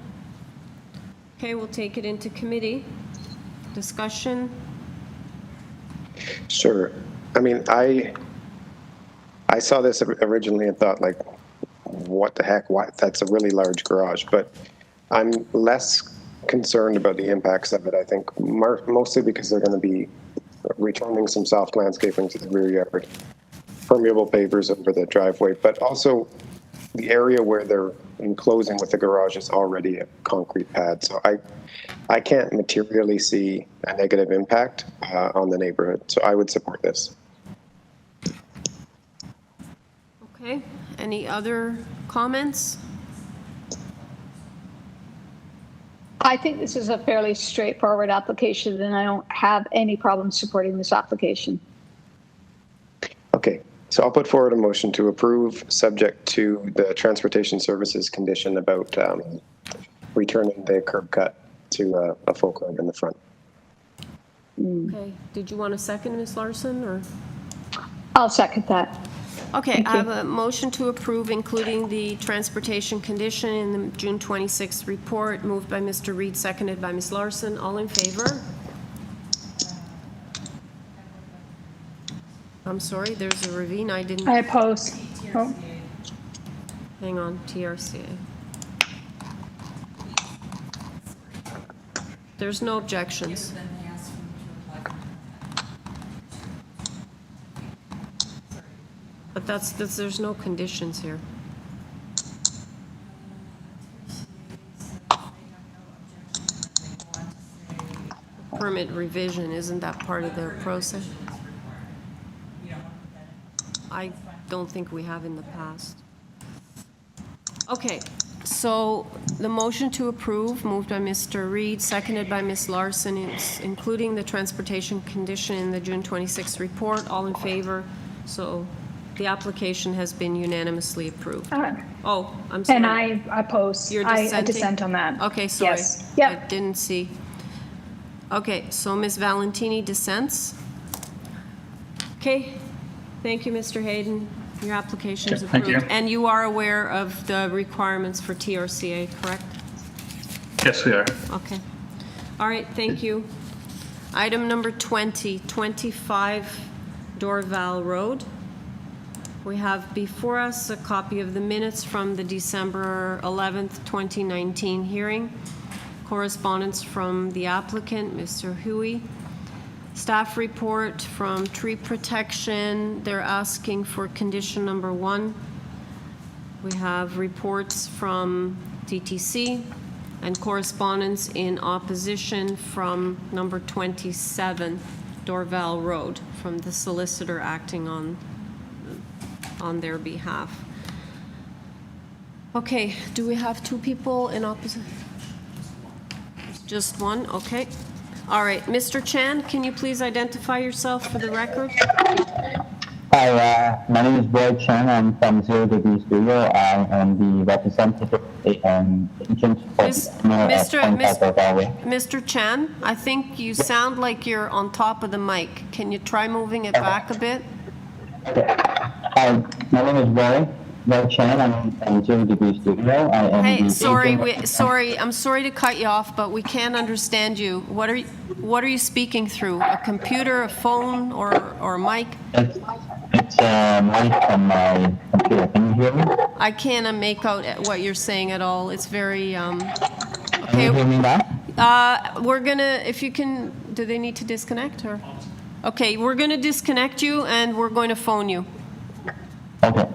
Okay, we'll take it into committee. Discussion? Sure. I mean, I saw this originally and thought, like, what the heck? Why? That's a really large garage. But I'm less concerned about the impacts of it, I think, mostly because they're going to be returning some soft landscaping to the rear yard, permeable pavers over the driveway, but also the area where they're enclosing with the garage is already a concrete pad. So I can't materially see a negative impact on the neighborhood. So I would support this. Okay, any other comments? I think this is a fairly straightforward application, and I don't have any problem supporting this application. Okay, so I'll put forward a motion to approve, subject to the transportation services condition about returning the curb cut to a full curb in the front. Okay, did you want a second, Ms. Larson, or? I'll second that. Okay, I have a motion to approve, including the transportation condition in the June 26th report, moved by Mr. Reed, seconded by Ms. Larson. All in favor? I'm sorry, there's a ravine. I didn't. I oppose. Oh. Hang on, TRCA. There's no objections. But there's no conditions here. Permit revision, isn't that part of the process? I don't think we have in the past. Okay, so the motion to approve, moved by Mr. Reed, seconded by Ms. Larson, is including the transportation condition in the June 26th report. All in favor? So the application has been unanimously approved. Oh, I'm sorry. And I oppose. You're I dissenting? dissent on that. Okay, sorry. Yes. Yep. I didn't see. Okay, so Ms. Valentini dissents. Okay, thank you, Mr. Hayden. Your application is Okay, thank approved. you. And you are aware of the requirements for TRCA, correct? Yes, we are. Okay. All right, thank you. Item number 20, 25 Dorval Road. We have before us a copy of the minutes from the December 11th, 2019 hearing. Correspondence from the applicant, Mr. Huey. Staff report from Tree Protection. They're asking for condition number 1. We have reports from DTC and correspondence in opposition from number 27, Dorval Road, from the solicitor acting on their behalf. Okay, do we have 2 people in opposition? Just one, okay. All right, Mr. Chan, can you please identify yourself for the record? Hi, my name is Boy Chan. I'm from 0 Degree Studio. I am the representative and agent for Mr. Chan, I think you sound like you're on top of the mic. Can you try moving it back a bit? Hi, my name is Boy Chan. I'm from 0 Degree Studio. I am Hey, the sorry, I'm sorry to cut you off, but we can't understand you. What are you speaking through? A computer, a phone, or a mic? It's a mic from my computer. Can you hear me? I can't make out what you're saying at all. It's very Can okay. you hear me now? We're gonna, if you can, do they need to disconnect or? Okay, we're gonna disconnect you and we're going to phone you. Okay.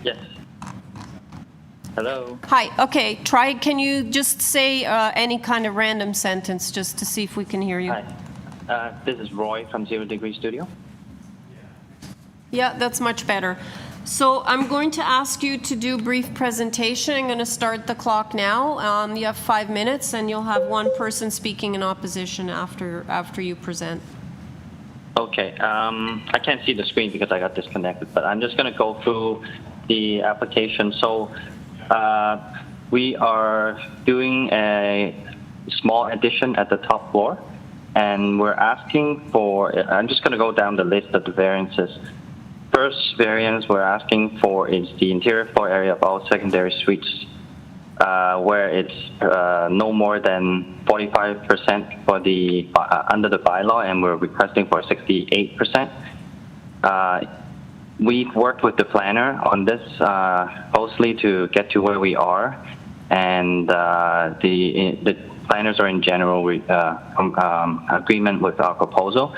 Yes. Hello. Hi, okay, can you just say any kind of random sentence just to see if we can hear you? Hi. This is Roy from 0 Degree Studio. Yeah, that's much better. So I'm going to ask you to do a brief presentation. I'm going to start the clock now. You have 5 minutes, and you'll have one person speaking in opposition after you present. Okay. I can't see the screen because I got disconnected, but I'm just going to go through the application. So we are doing a small addition at the top floor, and we're asking for, I'm just going to go down the list of the variances. First variance we're asking for is the interior floor area of all secondary suites, where it's no more than 45% for the under the bylaw, and we're requesting for 68%. We've worked with the planner on this closely to get to where we are, and the planners are in general agreement with our proposal.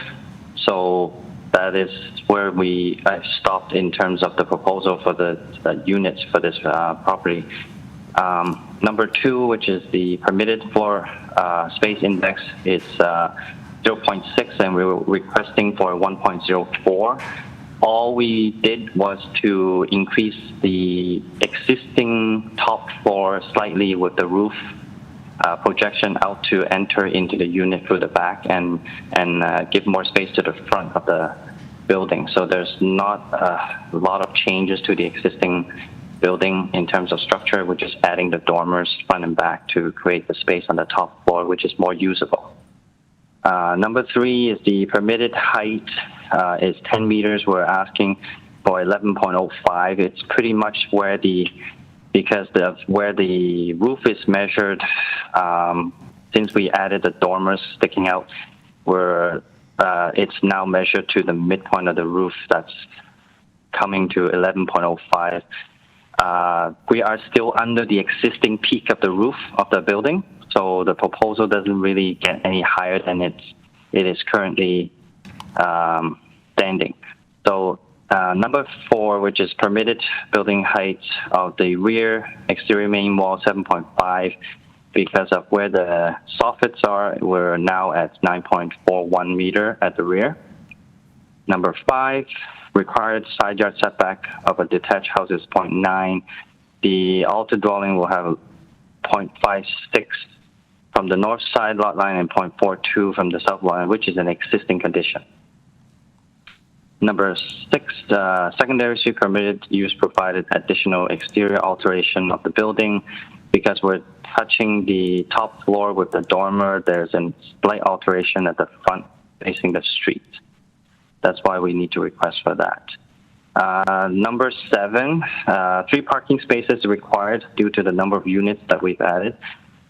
So that is where we stopped in terms of the proposal for the units for this property. Number 2, which is the permitted floor space index, is 0.6, and we were requesting for 1.04. All we did was to increase the existing top floor slightly with the roof projection out to enter into the unit through the back and give more space to the front of the building. So there's not a lot of changes to the existing building in terms of structure. We're just adding the dormers front and back to create the space on the top floor, which is more usable. Number 3 is the permitted height is 10 meters. We're asking for 11.05. It's pretty much where where the roof is measured. Since we added the dormers sticking out, it's now measured to the midpoint of the roof. That's coming to 11.05. We are still under the existing peak of the roof of the building, so the proposal doesn't really get any higher than it is currently standing. So number 4, which is permitted building height of the rear exterior main wall, 7.5. Because of where the soffits are, we're now at 9.41 meter at the rear. Number 5, required side yard setback of a detached house is 0.9. The altered dwelling will have 0.56 from the north side lot line and 0.42 from the south lot line, which is an existing condition. Number 6, secondary suite permitted use provided additional exterior alteration of the building. Because we're touching the top floor with the dormer, there's a slight alteration at the front facing the street. That's why we need to request for that. Number 7, 3 parking spaces required due to the number of units that we've added.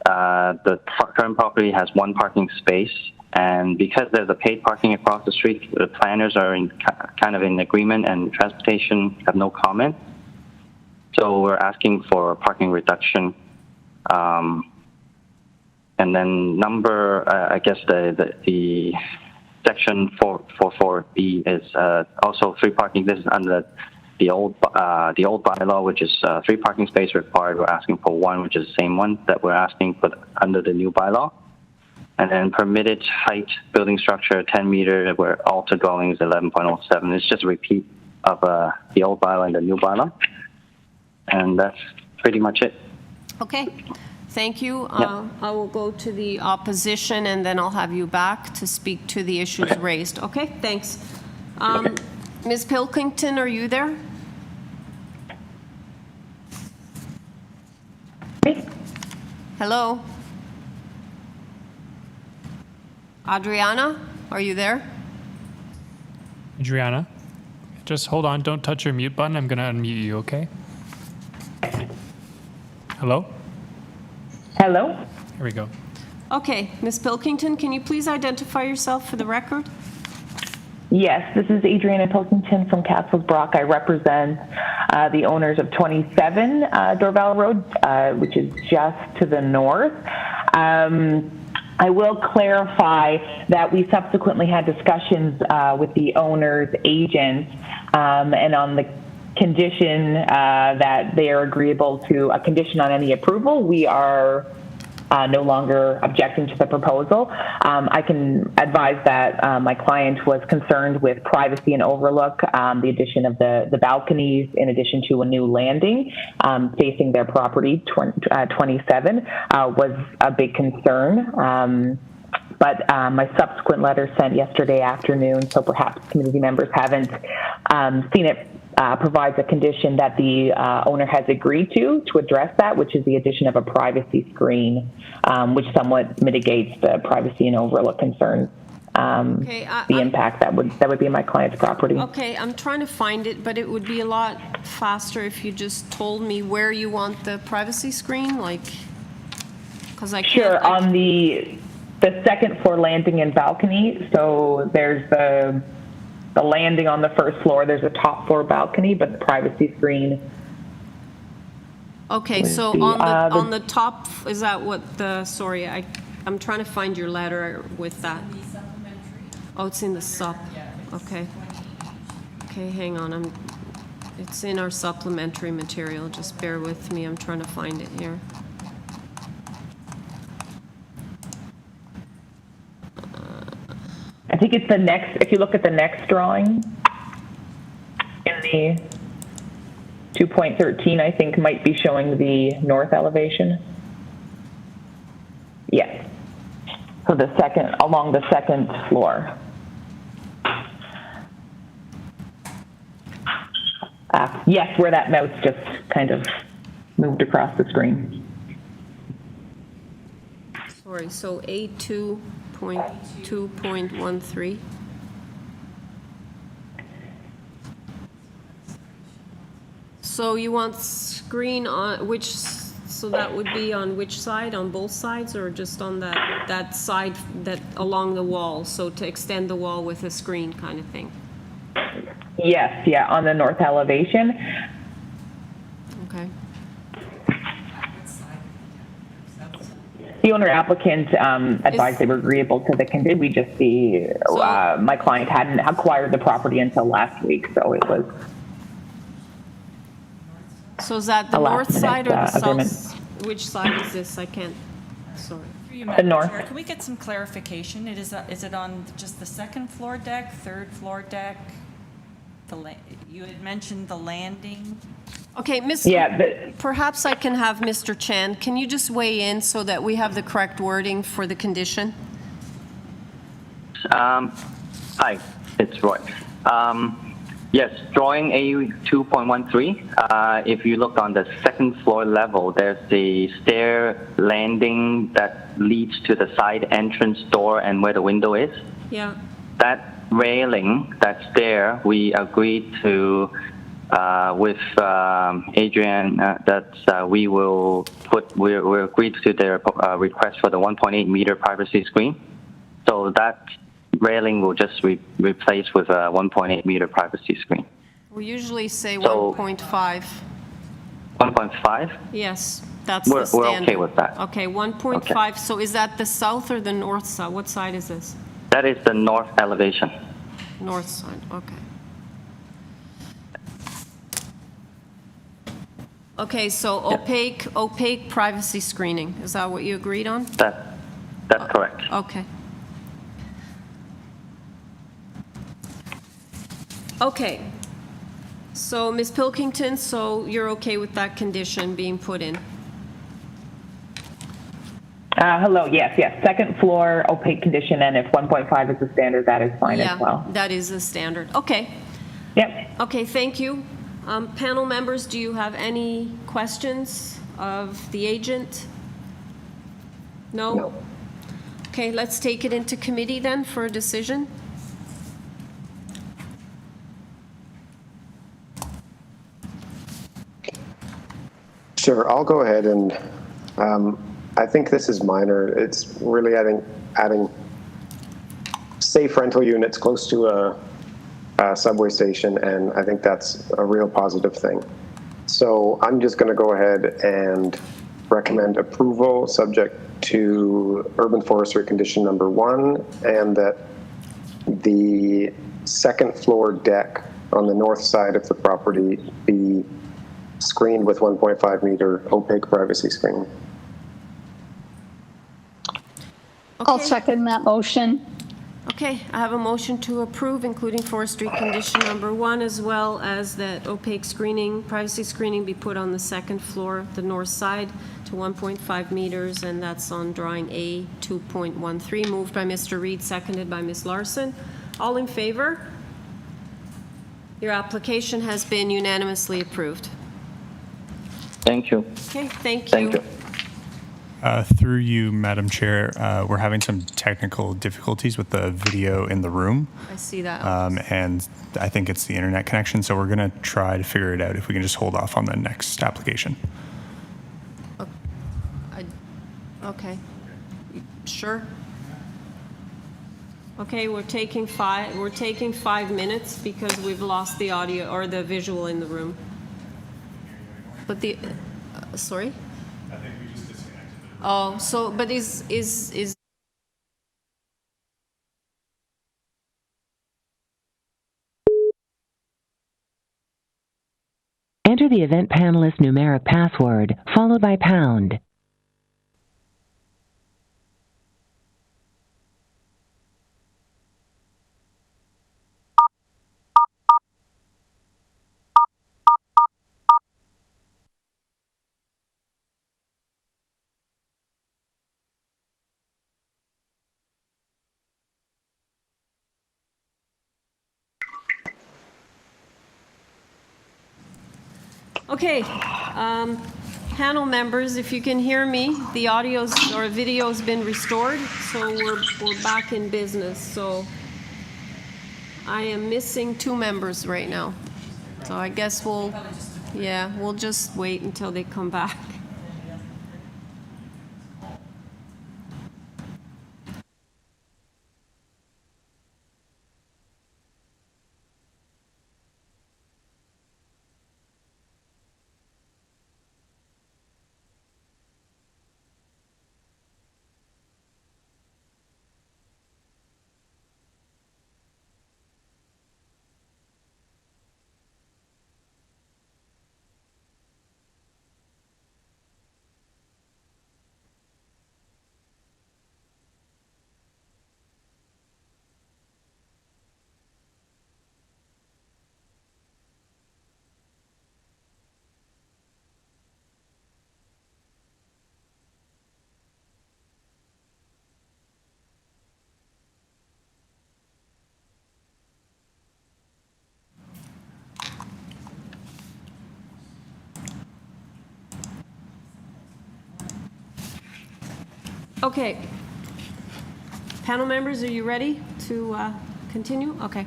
The current property has 1 parking space, and because there's a paid parking across the street, the planners are kind of in agreement, and transportation have no comment. So we're asking for parking reduction. And then I guess the section 444B is also 3 parking. This is under the old bylaw, which is 3 parking spaces required. We're asking for 1, which is the same one that we're asking for under the new bylaw. And then permitted height building structure 10 meter, where altered dwelling is 11.07. It's just a repeat of the old bylaw and the new bylaw. And that's pretty much it. Okay, thank you. Yep. I will go to the opposition, and then I'll have you back to speak to the issues raised. Okay, thanks. Ms. Pilkington, are you there? Hello? Adriana, are you there? Adriana, just hold on. Don't touch your mute button. I'm going to unmute you, okay? Hello? Hello? Here we go. Okay, Ms. Pilkington, can you please identify yourself for the record? Yes, this is Adriana Pilkington from Castles Brock. I represent the owners of 27 Dorval Road, which is just to the north. I will clarify that we subsequently had discussions with the owner's agent, and on the condition that they are agreeable to a condition on any approval, we are no longer objecting to the proposal. I can advise that my client was concerned with privacy and overlook, the addition of the balconies in addition to a new landing facing their property, 27, was a big concern. But my subsequent letter sent yesterday afternoon, so perhaps community members haven't seen it, provides a condition that the owner has agreed to address that, which is the addition of a privacy screen, which somewhat mitigates the privacy and overlook concerns. The impact that would be in my client's property. Okay, I'm trying to find it, but it would be a lot faster if you just told me where you want the privacy screen, like, because I can't. Sure, on the second floor landing and balcony. So there's the landing on the first floor. There's a top floor balcony, but the privacy screen. Okay, so on the top, is that what the? Sorry, I'm trying to find your letter with that. Oh, it's in the sup. Okay. Okay, hang on. It's in our supplementary material. Just bear with me. I'm trying to find it here. I think it's the next, if you look at the next drawing, in the 2.13, I think might be showing the north elevation. Yes. So along the second floor. Yes, where that mouse just kind of moved across the screen. Sorry, so A2.2.13. So you want screen on which, so that would be on which side, on both sides, or just on that side that along the wall, so to extend the wall with a screen kind of thing? Yes, yeah, on the north elevation. Okay. The owner applicant advised they were agreeable to the condition. We just my client hadn't acquired the property until last week, so it was. So is that the north side or the south? Which side is this? I can't. Sorry. The north. Can we get some clarification? Is it on just the second floor deck, third floor deck? You had mentioned the landing. Okay, perhaps I can have Mr. Chan. Can you just weigh in so that we have the correct wording for the condition? Hi, it's Roy. Yes, drawing A2.13. If you look on the second floor level, there's the stair landing that leads to the side entrance door and where the window is. Yeah. That railing that's there, we agreed to with Adrian that we agreed to their request for the 1.8 meter privacy screen. So that railing will just replace with a 1.8 meter privacy screen. We usually say 1.5. 1.5? Yes, that's the standard. We're okay with that. Okay, 1.5. Okay. So is that the south or the north side? What side is this? That is the north elevation. North side, okay. Okay, so opaque privacy screening. Is that what you agreed on? That's correct. Okay. Okay. So Ms. Pilkington, so you're okay with that condition being put in? Hello, yes. Second floor, opaque condition, and if 1.5 is the standard, that is fine as well. Yeah, that is the standard. Okay. Yep. Okay, thank you. Panel members, do you have any questions of the agent? No? Okay, let's take it into committee then for a decision. Sure, I'll go ahead and I think this is minor. It's really adding safe rental units close to a subway station, and I think that's a real positive thing. So I'm just going to go ahead and recommend approval subject to urban forestry condition number 1, and that the second floor deck on the north side of the property be screened with 1.5 meter opaque privacy screen. I'll Okay. second that motion. Okay, I have a motion to approve, including forestry condition number 1, as well as that opaque screening, privacy screening be put on the second floor, the north side, to 1.5 meters, and that's on drawing A 2.13, moved by Mr. Reed, seconded by Ms. Larson. All in favor? Your application has been unanimously approved. Thank you. Okay, thank you. Thank you. Through you, Madam Chair, we're having some technical difficulties with the video in the room. I see that. And I think it's the internet connection, so we're going to try to figure it out if we can just hold off on the next application. Okay. Sure. Okay, we're taking 5 minutes because we've lost the audio or the visual in the room. But the sorry? I think we just disconnected. Oh, so but is Enter the event panelist numeric password followed by pound. okay. Panel members, if you can hear me, the audio's or video's been restored, so we're back in business. So I am missing 2 members right now. So I guess we'll just wait until they come back. Okay. Panel members, are you ready to continue? Okay.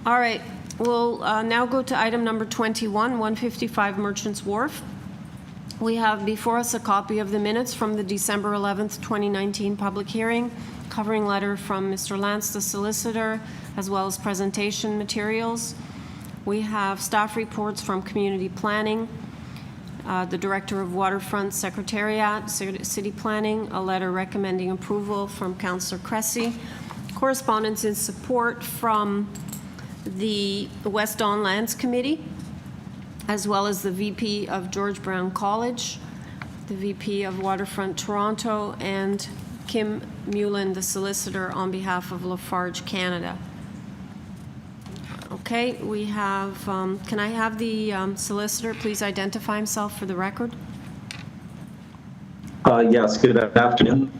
All right. We'll now go to item number 21, 155 Merchants Wharf. We have before us a copy of the minutes from the December 11th, 2019 public hearing, covering letter from Mr. Lance, the solicitor, as well as presentation materials. We have staff reports from community planning, the Director of Waterfront Secretariat, City Planning, a letter recommending approval from Councillor Cressy, correspondence in support from the West Don Lands Committee, as well as the VP of George Brown College, the VP of Waterfront Toronto, and Kim Mullen, the solicitor, on behalf of Lafarge Canada. Okay, we have, can I have the solicitor please identify himself for the record? Yes, good afternoon.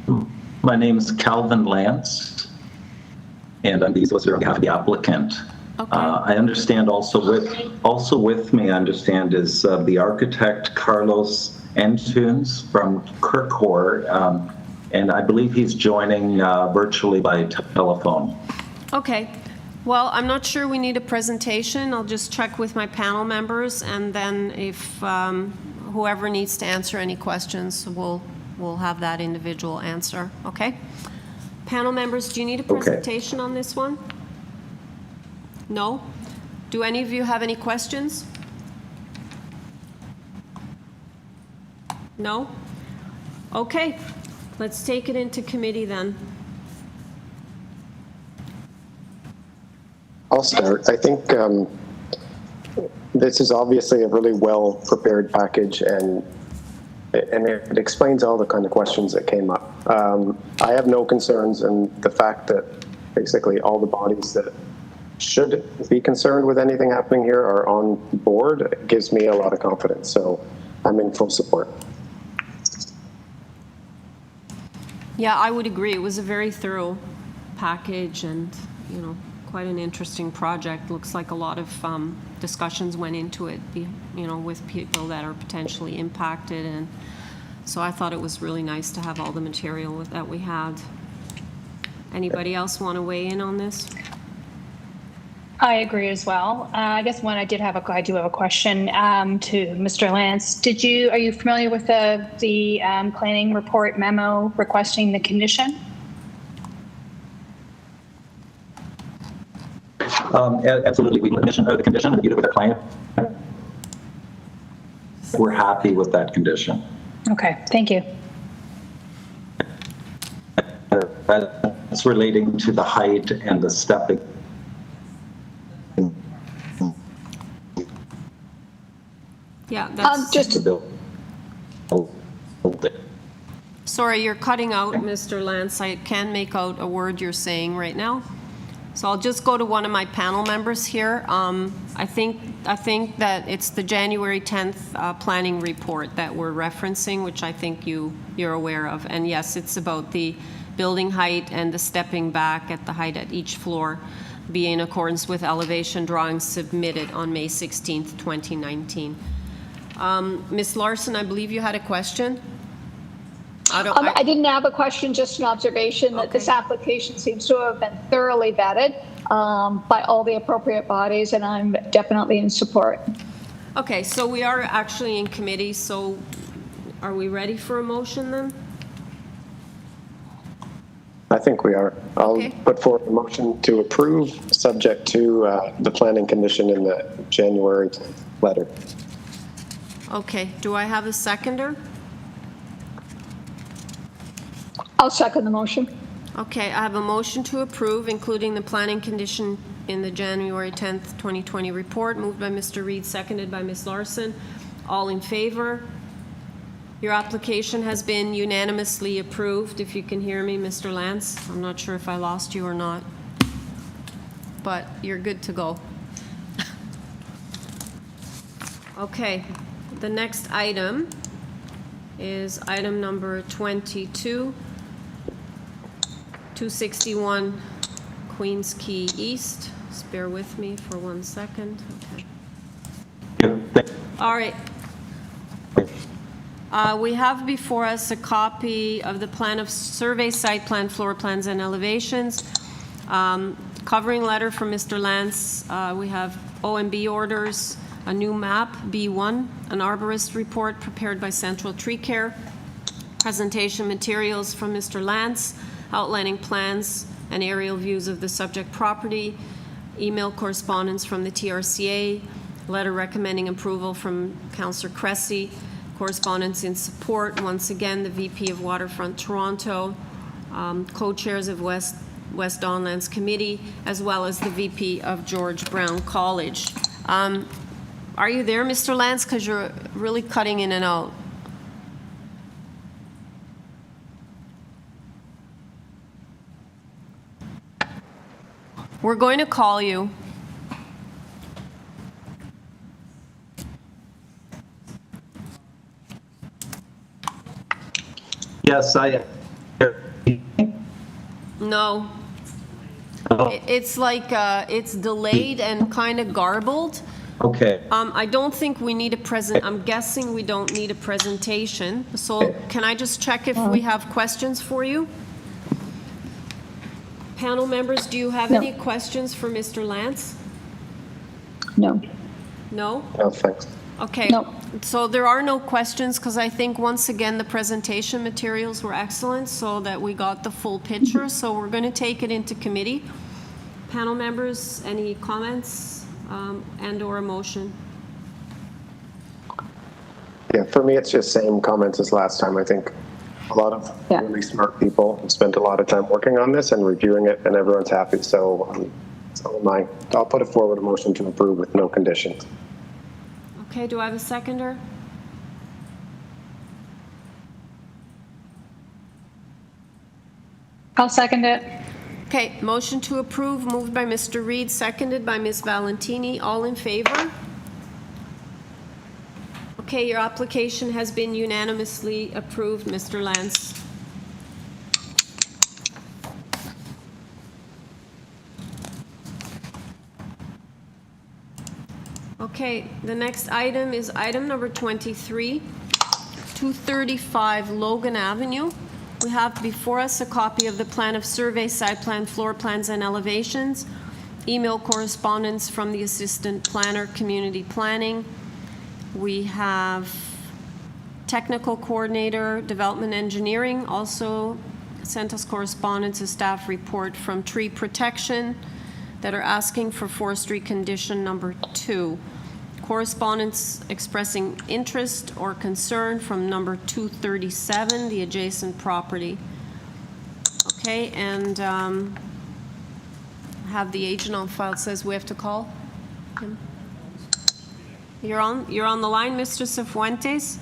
My name is Calvin Lance, and I'm the solicitor on behalf of the applicant. Okay. I understand also with me, I understand, is the architect Carlos Antunes from Kirkhor, and I believe he's joining virtually by telephone. Okay. Well, I'm not sure we need a presentation. I'll just check with my panel members, and then if whoever needs to answer any questions, we'll have that individual answer. Okay? Panel members, do you need a presentation on this one? No? Do any of you have any questions? No? Okay. Let's take it into committee then. I'll start. I think this is obviously a really well-prepared package, and and it explains all the kind of questions that came up. I have no concerns, and the fact that basically all the bodies that should be concerned with anything happening here are on board gives me a lot of confidence. So I'm in full support. Yeah, I would agree. It was a very thorough package and, you know, quite an interesting project. Looks like a lot of discussions went into it, you know, with people that are potentially impacted. And so I thought it was really nice to have all the material that we had. Anybody else want to weigh in on this? I agree as well. I guess one I do have a question to Mr. Lance. Are you familiar with the planning report memo requesting the condition? Absolutely, we condition the condition to be with the client. We're happy with that condition. Okay, thank you. That's relating to the height and the stepping. Yeah, that's just sorry, you're cutting out, Mr. Lance. I can't make out a word you're saying right now. So I'll just go to one of my panel members here. I think that it's the January 10th planning report that we're referencing, which I think you're aware of. And yes, it's about the building height and the stepping back at the height at each floor be in accordance with elevation drawings submitted on May 16th, 2019. Ms. Larson, I believe you had a question? I didn't have a question, just an observation that this application seems to have been thoroughly vetted by all the appropriate bodies, and I'm definitely in support. Okay, so we are actually in committee, so are we ready for a motion then? I think we are. I'll put forward a motion to approve, subject to the planning condition in the January 10th letter. Okay, do I have a seconder? I'll second the motion. Okay, I have a motion to approve, including the planning condition in the January 10th, 2020 report, moved by Mr. Reed, seconded by Ms. Larson. All in favor? Your application has been unanimously approved. If you can hear me, Mr. Lance. I'm not sure if I lost you or not, but you're good to go. Okay, the next item is item number 22, 261 Queens Quay East. Just bear with me for 1 second. Okay. All right. We have before us a copy of the plan of survey, site plan, floor plans, and elevations. Covering letter from Mr. Lance. We have OMB orders, a new map, B1, an arborist report prepared by Central Tree Care, presentation materials from Mr. Lance, outlining plans and aerial views of the subject property, email correspondence from the TRCA, letter recommending approval from Councillor Cressy, correspondence in support, once again, the VP of Waterfront Toronto, co-chairs of West Don Lands Committee, as well as the VP of George Brown College. Are you there, Mr. Lance? Because you're really cutting in and out. We're going to call you. Yes, I. No. It's like it's delayed and kind of garbled. Okay. I don't think we need a I'm guessing we don't need a presentation. So can I just check if we have questions for you? Panel members, do you have any questions for Mr. Lance? No. No? No, thanks. Okay. No. So there are no questions because I think once again the presentation materials were excellent so that we got the full picture. So we're going to take it into committee. Panel members, any comments and or a motion? Yeah, for me it's just same comments as last time. I think a lot of really smart people have spent a lot of time working on this and reviewing it, and everyone's happy. So, I'll put it forward a motion to approve with no conditions. Okay, do I have a seconder? I'll second it. Okay, motion to approve, moved by Mr. Reed, seconded by Ms. Valentini. All in favor? Okay, your application has been unanimously approved, Mr. Lance. Okay, the next item is item number 23, 235 Logan Avenue. We have before us a copy of the plan of survey, site plan, floor plans, and elevations, email correspondence from the assistant planner, community planning. We have technical coordinator, development engineering, also sent us correspondence, a staff report from tree protection that are asking for forestry condition number 2. Correspondence expressing interest or concern from number 237, the adjacent property. Okay, and have the agent on file. It says we have to call him. You're on the line, Mr. Cifuentes.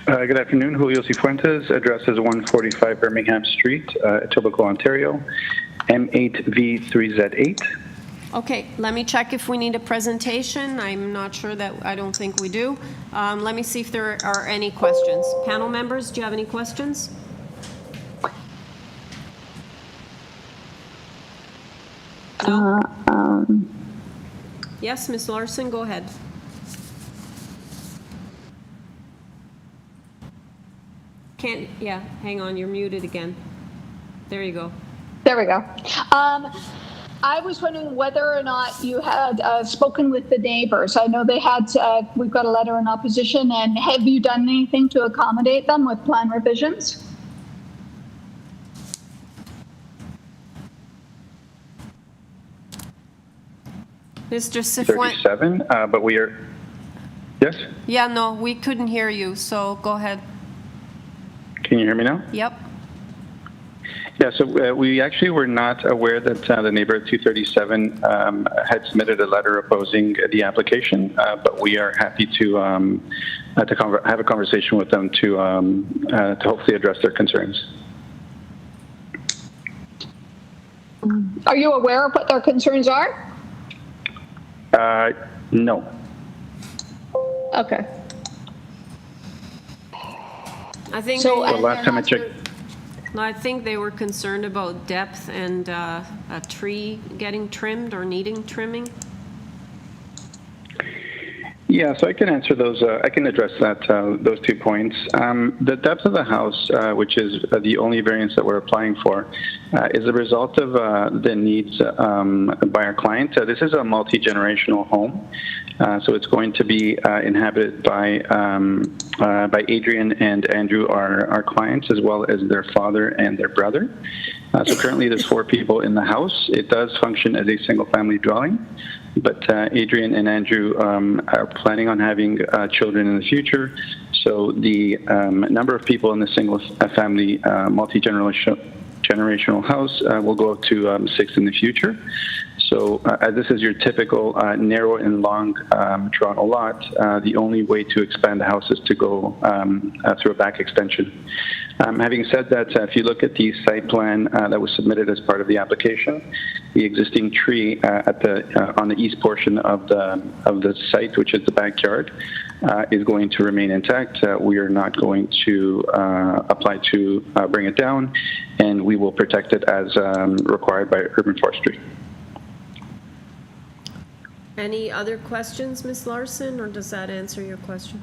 Good afternoon, Julio Cifuentes. Address is 145 Birmingham Street, Etobicoke, Ontario, M8V3Z8. Okay, let me check if we need a presentation. I'm not sure that, I don't think we do. Let me see if there are any questions. Panel members, do you have any questions? No? Yes, Ms. Larson, go ahead. Yeah, hang on, you're muted again. There you go. There we go. I was wondering whether or not you had spoken with the neighbors. I know they had, we've got a letter in opposition, and have you done anything to accommodate them with plan revisions? Mr. Cifuentes. 37, but we are, yes? Yeah, no, we couldn't hear you, so go ahead. Can you hear me now? Yep. Yeah, so we actually were not aware that the neighbor at 237 had submitted a letter opposing the application, but we are happy to have a conversation with them to hopefully address their concerns. Are you aware of what their concerns are? No. Okay. I think so. The last time I checked. No, I think they were concerned about depth and a tree getting trimmed or needing trimming. Yeah, so I can answer those. I can address that those 2 points. The depth of the house, which is the only variance that we're applying for, is a result of the needs by our client. This is a multi-generational home, so it's going to be inhabited by Adrian and Andrew, our clients, as well as their father and their brother. So currently there's 4 people in the house. It does function as a single-family dwelling, but Adrian and Andrew are planning on having children in the future. So the number of people in the single-family multi-generational house will go up to 6 in the future. So this is your typical narrow and long Toronto lot. The only way to expand the house is to go through a back extension. Having said that, if you look at the site plan that was submitted as part of the application, the existing tree on the east portion of the site, which is the backyard, is going to remain intact. We are not going to apply to bring it down, and we will protect it as required by urban forestry. Any other questions, Ms. Larson, or does that answer your question?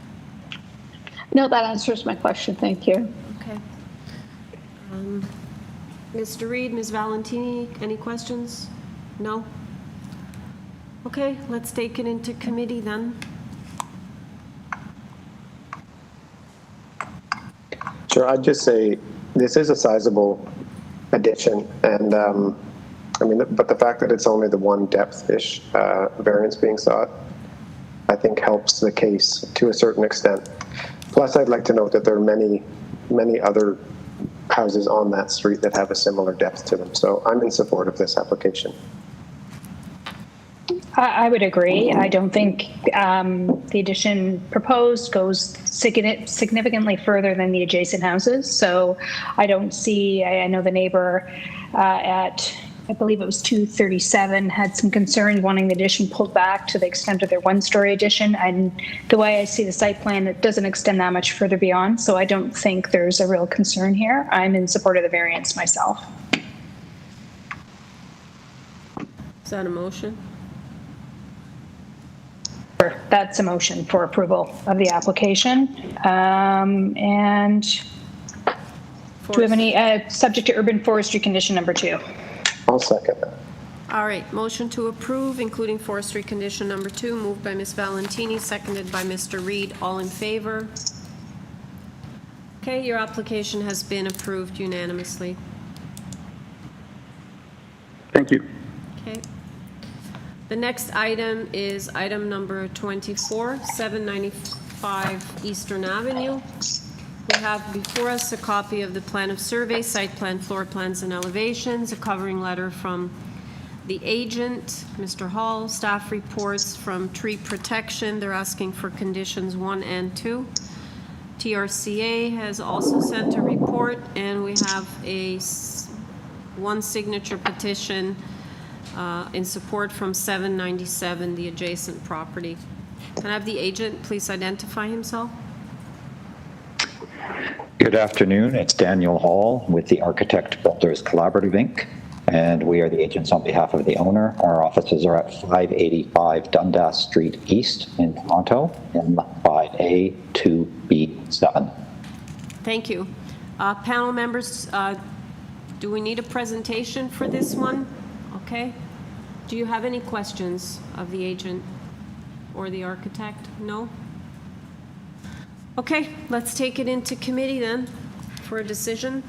No, that answers my question. Thank you. Okay. Mr. Reed, Ms. Valentini, any questions? No? Okay, let's take it into committee then. Sure, I'd just say this is a sizable addition, and I mean, but the fact that it's only the one depth-ish variance being sought, I think helps the case to a certain extent. Plus, I'd like to note that there are many other houses on that street that have a similar depth to them. So I'm in support of this application. I would agree. I don't think the addition proposed goes significantly further than the adjacent houses. So I don't see, I know the neighbor at, I believe it was 237, had some concerns wanting the addition pulled back to the extent of their one-story addition. And the way I see the site plan, it doesn't extend that much further beyond. So I don't think there's a real concern here. I'm in support of the variance myself. Is that a motion? That's a motion for approval of the application. And do we have any, subject to urban forestry condition number 2? I'll second that. All right, motion to approve, including forestry condition number 2, moved by Ms. Valentini, seconded by Mr. Reed. All in favor? Okay, your application has been approved unanimously. Thank you. Okay. The next item is item number 24, 795 Eastern Avenue. We have before us a copy of the plan of survey, site plan, floor plans, and elevations, a covering letter from the agent, Mr. Hall, staff reports from tree protection. They're asking for conditions 1 and 2. TRCA has also sent a report, and we have one signature petition in support from 797, the adjacent property. Can I have the agent please identify himself? Good afternoon. It's Daniel Hall with the Architect Builders Collaborative Inc., and we are the agents on behalf of the owner. Our offices are at 585 Dundas Street East in Toronto, in 5A 2B7. Thank you. Panel members, do we need a presentation for this one? Okay. Do you have any questions of the agent or the architect? No? Okay, let's take it into committee then for a decision.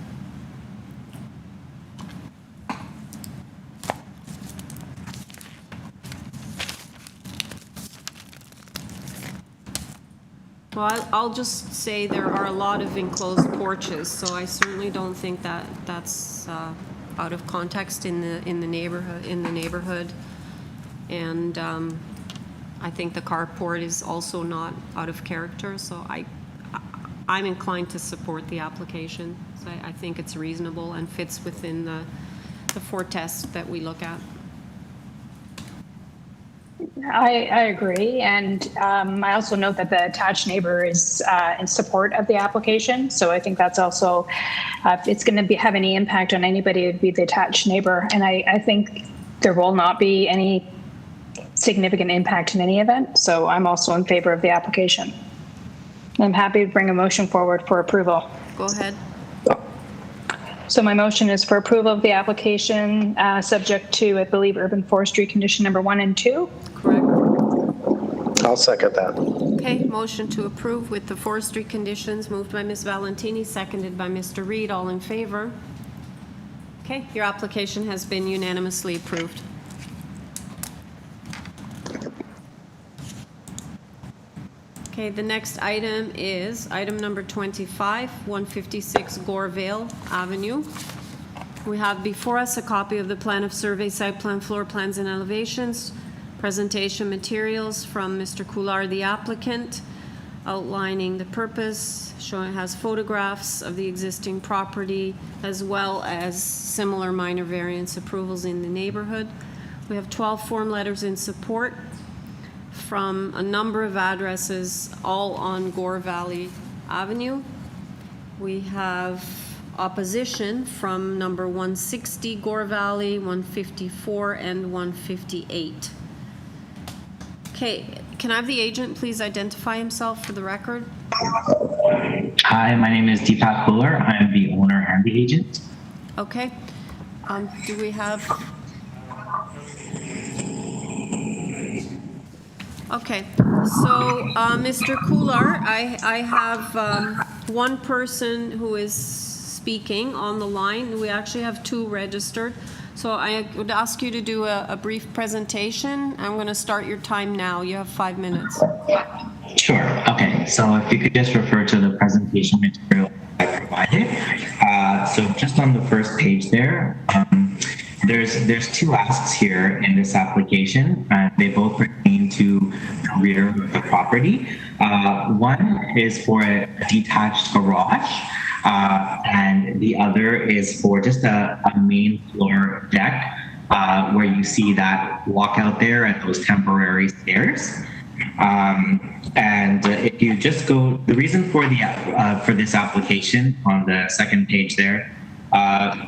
Well, I'll just say there are a lot of enclosed porches, so I certainly don't think that that's out of context in the neighborhood, and I think the carport is also not out of character. So I'm inclined to support the application. So I think it's reasonable and fits within the 4 tests that we look at. I agree, and I also note that the attached neighbor is in support of the application. So I think that's also, if it's going to have any impact on anybody, it would be the attached neighbor. And I think there will not be any significant impact in any event. So I'm also in favor of the application. I'm happy to bring a motion forward for approval. Go ahead. So my motion is for approval of the application, subject to, I believe, urban forestry condition number 1 and 2. Correct. I'll second that. Okay, motion to approve with the forestry conditions, moved by Ms. Valentini, seconded by Mr. Reed. All in favor? Okay, your application has been unanimously approved. Okay, the next item is item number 25, 156 Vail Avenue. We have before us a copy of the plan of survey, site plan, floor plans, and elevations, presentation materials from Mr. Couillard, the applicant, outlining the purpose, showing it has photographs of the existing property, as well as similar minor variance approvals in the neighborhood. We have 12 form letters in support from a number of addresses, all on Gore Valley Avenue. We have opposition from number 160 Gore Valley, 154, and 158. Okay, can I have the agent please identify himself for the record? Hi, my name is Deepak Kular. I am the owner and the agent. Okay. Do we have... Okay, so Mr. Couillard, I have one person who is speaking on the line. We actually have 2 registered. So I would ask you to do a brief presentation. I'm going to start your time now. You have 5 minutes. Sure. Okay, so if you could just refer to the presentation material I provided. So just on the first page there, There's two asks here in this application. They both pertain to the rear of the property. One is for a detached garage, and the other is for just a main floor deck, where you see that walkout there and those temporary stairs. And if you just go, the reason for this application on the second page there,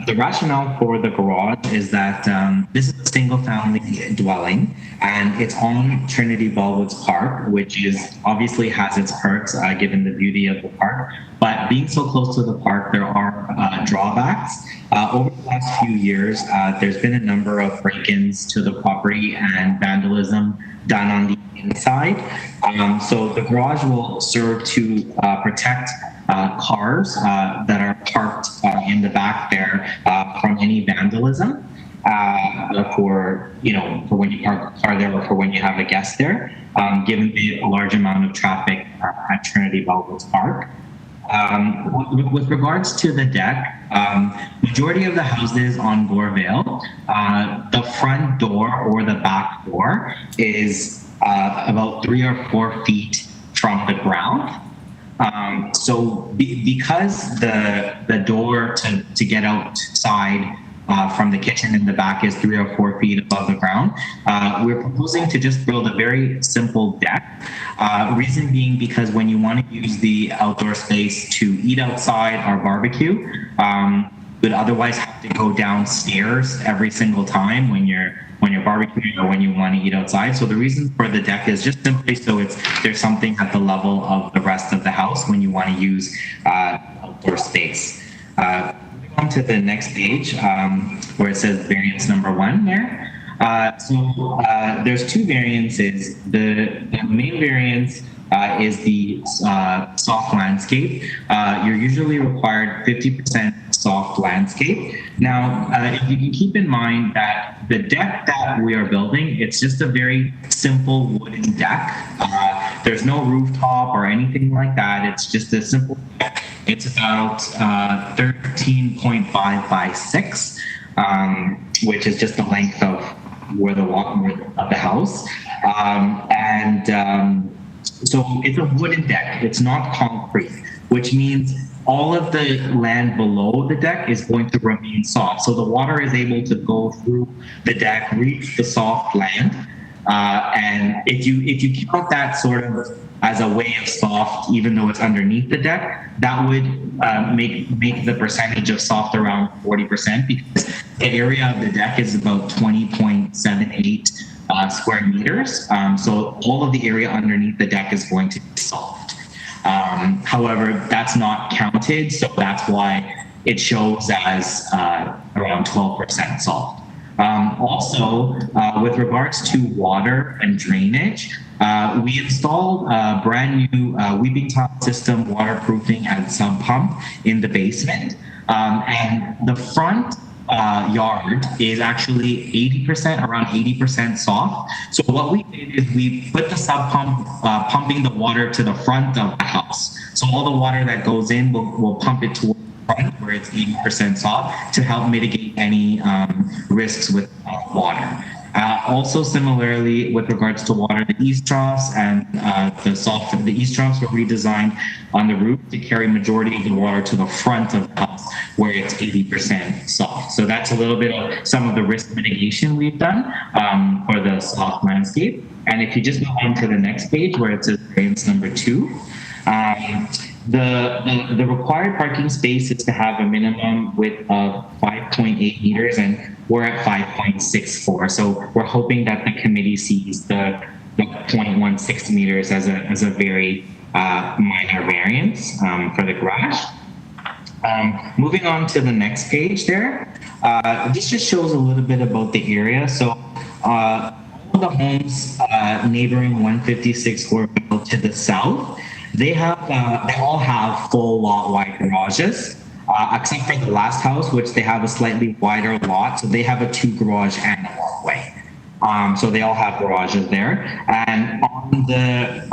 the rationale for the garage is that this is a single-family dwelling, and it's on Trinity Bellwoods Park, which is obviously has its perks given the beauty of the park. But being so close to the park, there are drawbacks. Over the last few years, there's been a number of break-ins to the property and vandalism done on the inside. So the garage will serve to protect cars that are parked in the back there from any vandalism for when you park a car there or for when you have a guest there, given the large amount of traffic at Trinity Bellwoods Park. With regards to the deck, majority of the houses on Vail, the front door or the back door is about 3 or 4 feet from the ground. So because the door to get outside from the kitchen in the back is 3 or 4 feet above the ground, we're proposing to just build a very simple deck. Reason being because when you want to use the outdoor space to eat outside or barbecue, would otherwise have to go downstairs every single time when you're barbecuing or when you want to eat outside. So the reason for the deck is just simply so there's something at the level of the rest of the house when you want to use outdoor space. Moving on to the next page where it says variance number 1 there. So there's 2 variances. The main variance is the soft landscape. You're usually required 50% soft landscape. Now, if you can keep in mind that the deck that we are building, it's just a very simple wooden deck. There's no rooftop or anything like that. It's just a simple deck. It's about 13.5 by 6, which is just the length of where the of the house. So it's a wooden deck. It's not concrete, which means all of the land below the deck is going to remain soft. So the water is able to go through the deck, reach the soft land. And if you count that sort of as a way of soft, even though it's underneath the deck, that would make the percentage of soft around 40%, because the area of the deck is about 20.78 square meters. So all of the area underneath the deck is going to be soft. However, that's not counted, so that's why it shows as around 12% soft. Also, with regards to water and drainage, we installed a brand new weeping tile system, waterproofing and sump pump in the basement. And the front yard is actually around 80% soft. So what we did is we put the sub pump pumping the water to the front of the house. So all the water that goes in, we'll pump it towards the front where it's 80% soft to help mitigate any risks with water. Also, similarly, with regards to water, the eaves troughs and the eaves troughs were redesigned on the roof to carry majority of the water to the front of the house where it's 80% soft. So that's a little bit of some of the risk mitigation we've done for the soft landscape. And if you just go on to the next page where it says variance number 2, the required parking space is to have a minimum width of 5.8 meters, and we're at 5.64. So we're hoping that the committee sees the 0.16 meters as a very minor variance for the garage. Moving on to the next page there, this just shows a little bit about the area. So all the homes neighboring 156 Goreville to the south, they all have full lot wide garages, except for the last house, which they have a slightly wider lot. So they have a 2 garage and a walkway. So they all have garages there. And on the,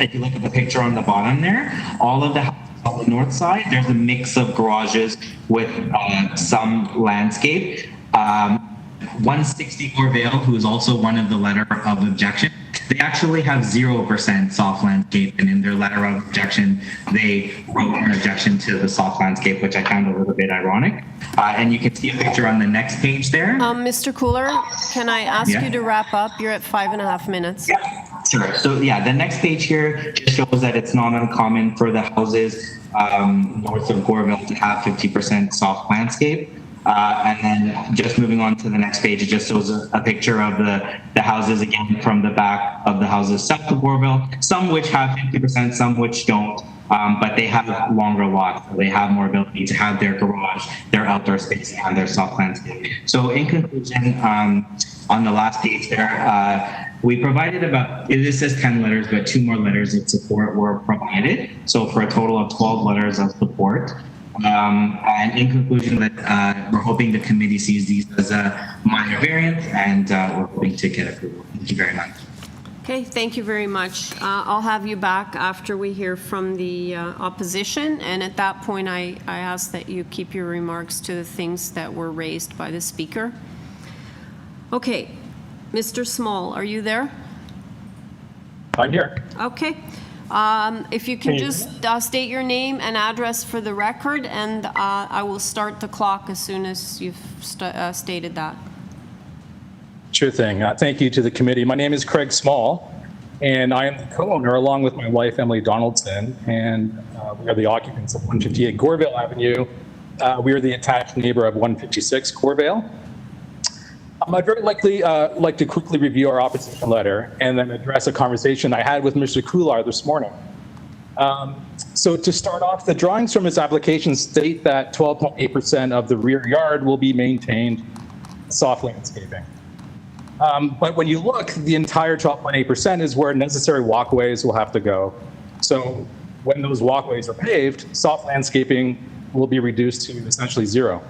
if you look at the picture on the bottom there, all of the houses on the north side, there's a mix of garages with some landscape. 160 Gore Vail, who is also one of the letter of objection, they actually have 0% soft landscape, and in their letter of objection, they wrote an objection to the soft landscape, which I found a little bit ironic. And you can see a picture on the next page there. Mr. Cooler, can I ask you to wrap up? You're at 5.5 minutes. Yeah, sure. So yeah, the next page here just shows that it's not uncommon for the houses north of Goreville to have 50% soft landscape. And then just moving on to the next page, it just shows a picture of the houses again from the back of the houses south of Goreville, some which have 50%, some which don't, but they have longer lots. So they have more ability to have their garage, their outdoor space, and their soft landscape. So in conclusion, on the last page there, we provided this says 10 letters, but 2 more letters of support were provided. So for a total of 12 letters of support. And in conclusion, that we're hoping the committee sees these as a minor variance, and we're hoping to get approval. Thank you very much. Okay, thank you very much. I'll have you back after we hear from the opposition, and at that point, I ask that you keep your remarks to the things that were raised by the speaker. Okay, Mr. Small, are you there? I'm here. Okay. If you can just state your name and address for the record, and I will start the clock as soon as you've stated that. Sure thing. Thank you to the committee. My name is Craig Small, and I am the co-owner along with my wife, Emily Donaldson, and we are the occupants of 158 Vail Avenue. We are the attached neighbor of 156 Vail. I'd very likely like to quickly review our opposition letter and then address a conversation I had with Mr. Kular this morning. So to start off, the drawings from his application state that 12.8% of the rear yard will be maintained soft landscaping. But when you look, the entire 12.8% is where necessary walkways will have to go. So when those walkways are paved, soft landscaping will be reduced to essentially zero.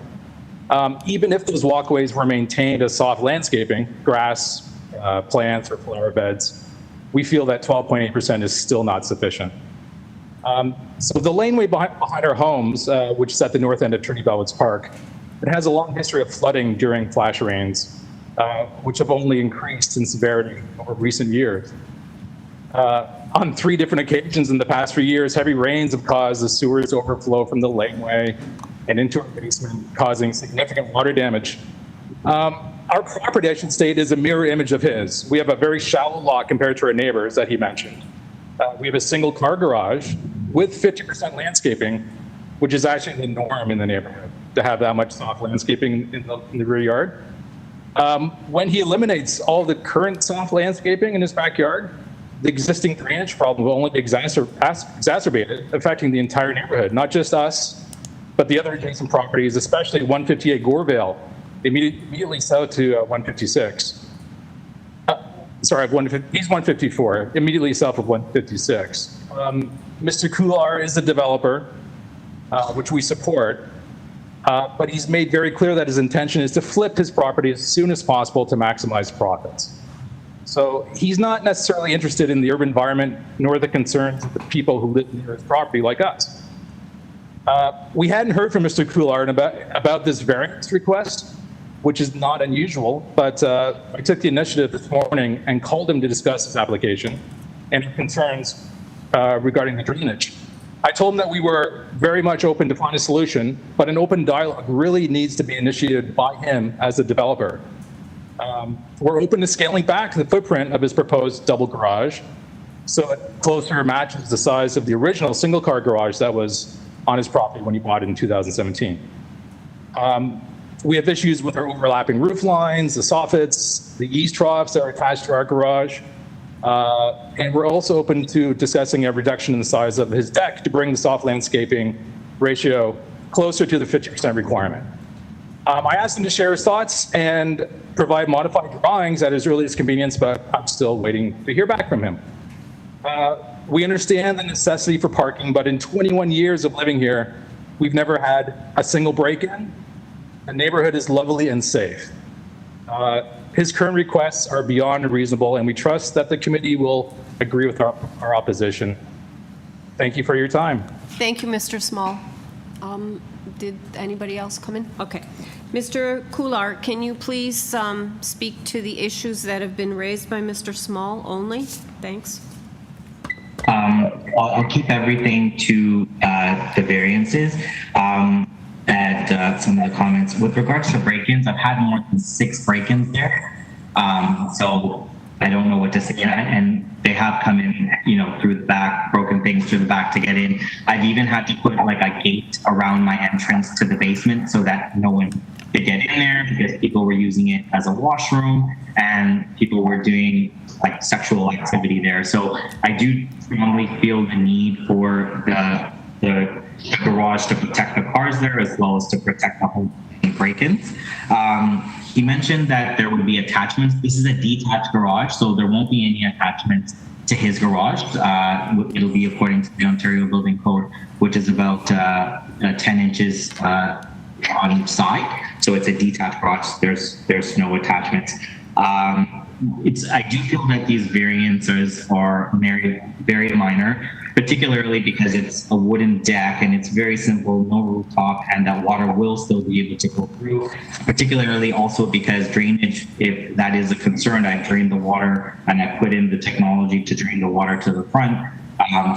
Even if those walkways were maintained as soft landscaping, grass, plants, or flower beds, we feel that 12.8% is still not sufficient. So the laneway behind our homes, which is at the north end of Trinity Bellwoods Park, it has a long history of flooding during flash rains, which have only increased in severity over recent years. On 3 different occasions in the past few years, heavy rains have caused the sewers to overflow from the laneway and into our basement, causing significant water damage. Our property, I should state, is a mirror image of his. We have a very shallow lot compared to our neighbors that he mentioned. We have a single car garage with 50% landscaping, which is actually the norm in the neighborhood, to have that much soft landscaping in the rear yard. When he eliminates all the current soft landscaping in his backyard, the existing drainage problem will only be exacerbated, affecting the entire neighborhood, not just us, but the other adjacent properties, especially 158 Vail, immediately south to 156. Sorry, he's 154, immediately south of 156. Mr. Kular is the developer, which we support, but he's made very clear that his intention is to flip his property as soon as possible to maximize profits. So he's not necessarily interested in the urban environment nor the concerns of the people who live near his property like us. We hadn't heard from Mr. Kular about this variance request, which is not unusual, but I took the initiative this morning and called him to discuss his application and concerns regarding the drainage. I told him that we were very much open to find a solution, but an open dialogue really needs to be initiated by him as a developer. We're open to scaling back the footprint of his proposed double garage so it closer matches the size of the original single-car garage that was on his property when he bought it in 2017. We have issues with our overlapping roof lines, the soffits, the eaves troughs that are attached to our garage, and we're also open to discussing a reduction in the size of his deck to bring the soft landscaping ratio closer to the 50% requirement. I asked him to share his thoughts and provide modified drawings at his earliest convenience, but I'm still waiting to hear back from him. We understand the necessity for parking, but in 21 years of living here, we've never had a single break-in. The neighborhood is lovely and safe. His current requests are beyond reasonable, and we trust that the committee will agree with our opposition. Thank you for your time. Thank you, Mr. Small. Did anybody else come in? Okay. Mr. Kular, can you please speak to the issues that have been raised by Mr. Small only? Thanks. I'll keep everything to the variances and some of the comments. With regards to break-ins, I've had more than 6 break-ins there. So I don't know what to say. And they have come in, you know, through the back, broken things through the back to get in. I've even had to put like a gate around my entrance to the basement so that no one could get in there, because people were using it as a washroom and people were doing like sexual activity there. So I do strongly feel the need for the garage to protect the cars there, as well as to protect the home break-ins. He mentioned that there would be attachments. This is a detached garage, so there won't be any attachments to his garage. It'll be according to the Ontario Building Code, which is about 10 inches on each side. So it's a detached garage. There's no attachments. I do feel that these variances are very minor, particularly because it's a wooden deck and it's very simple, no rooftop, and that water will still be able to go through. Particularly also because drainage, if that is a concern, I've drained the water and I put in the technology to drain the water to the front.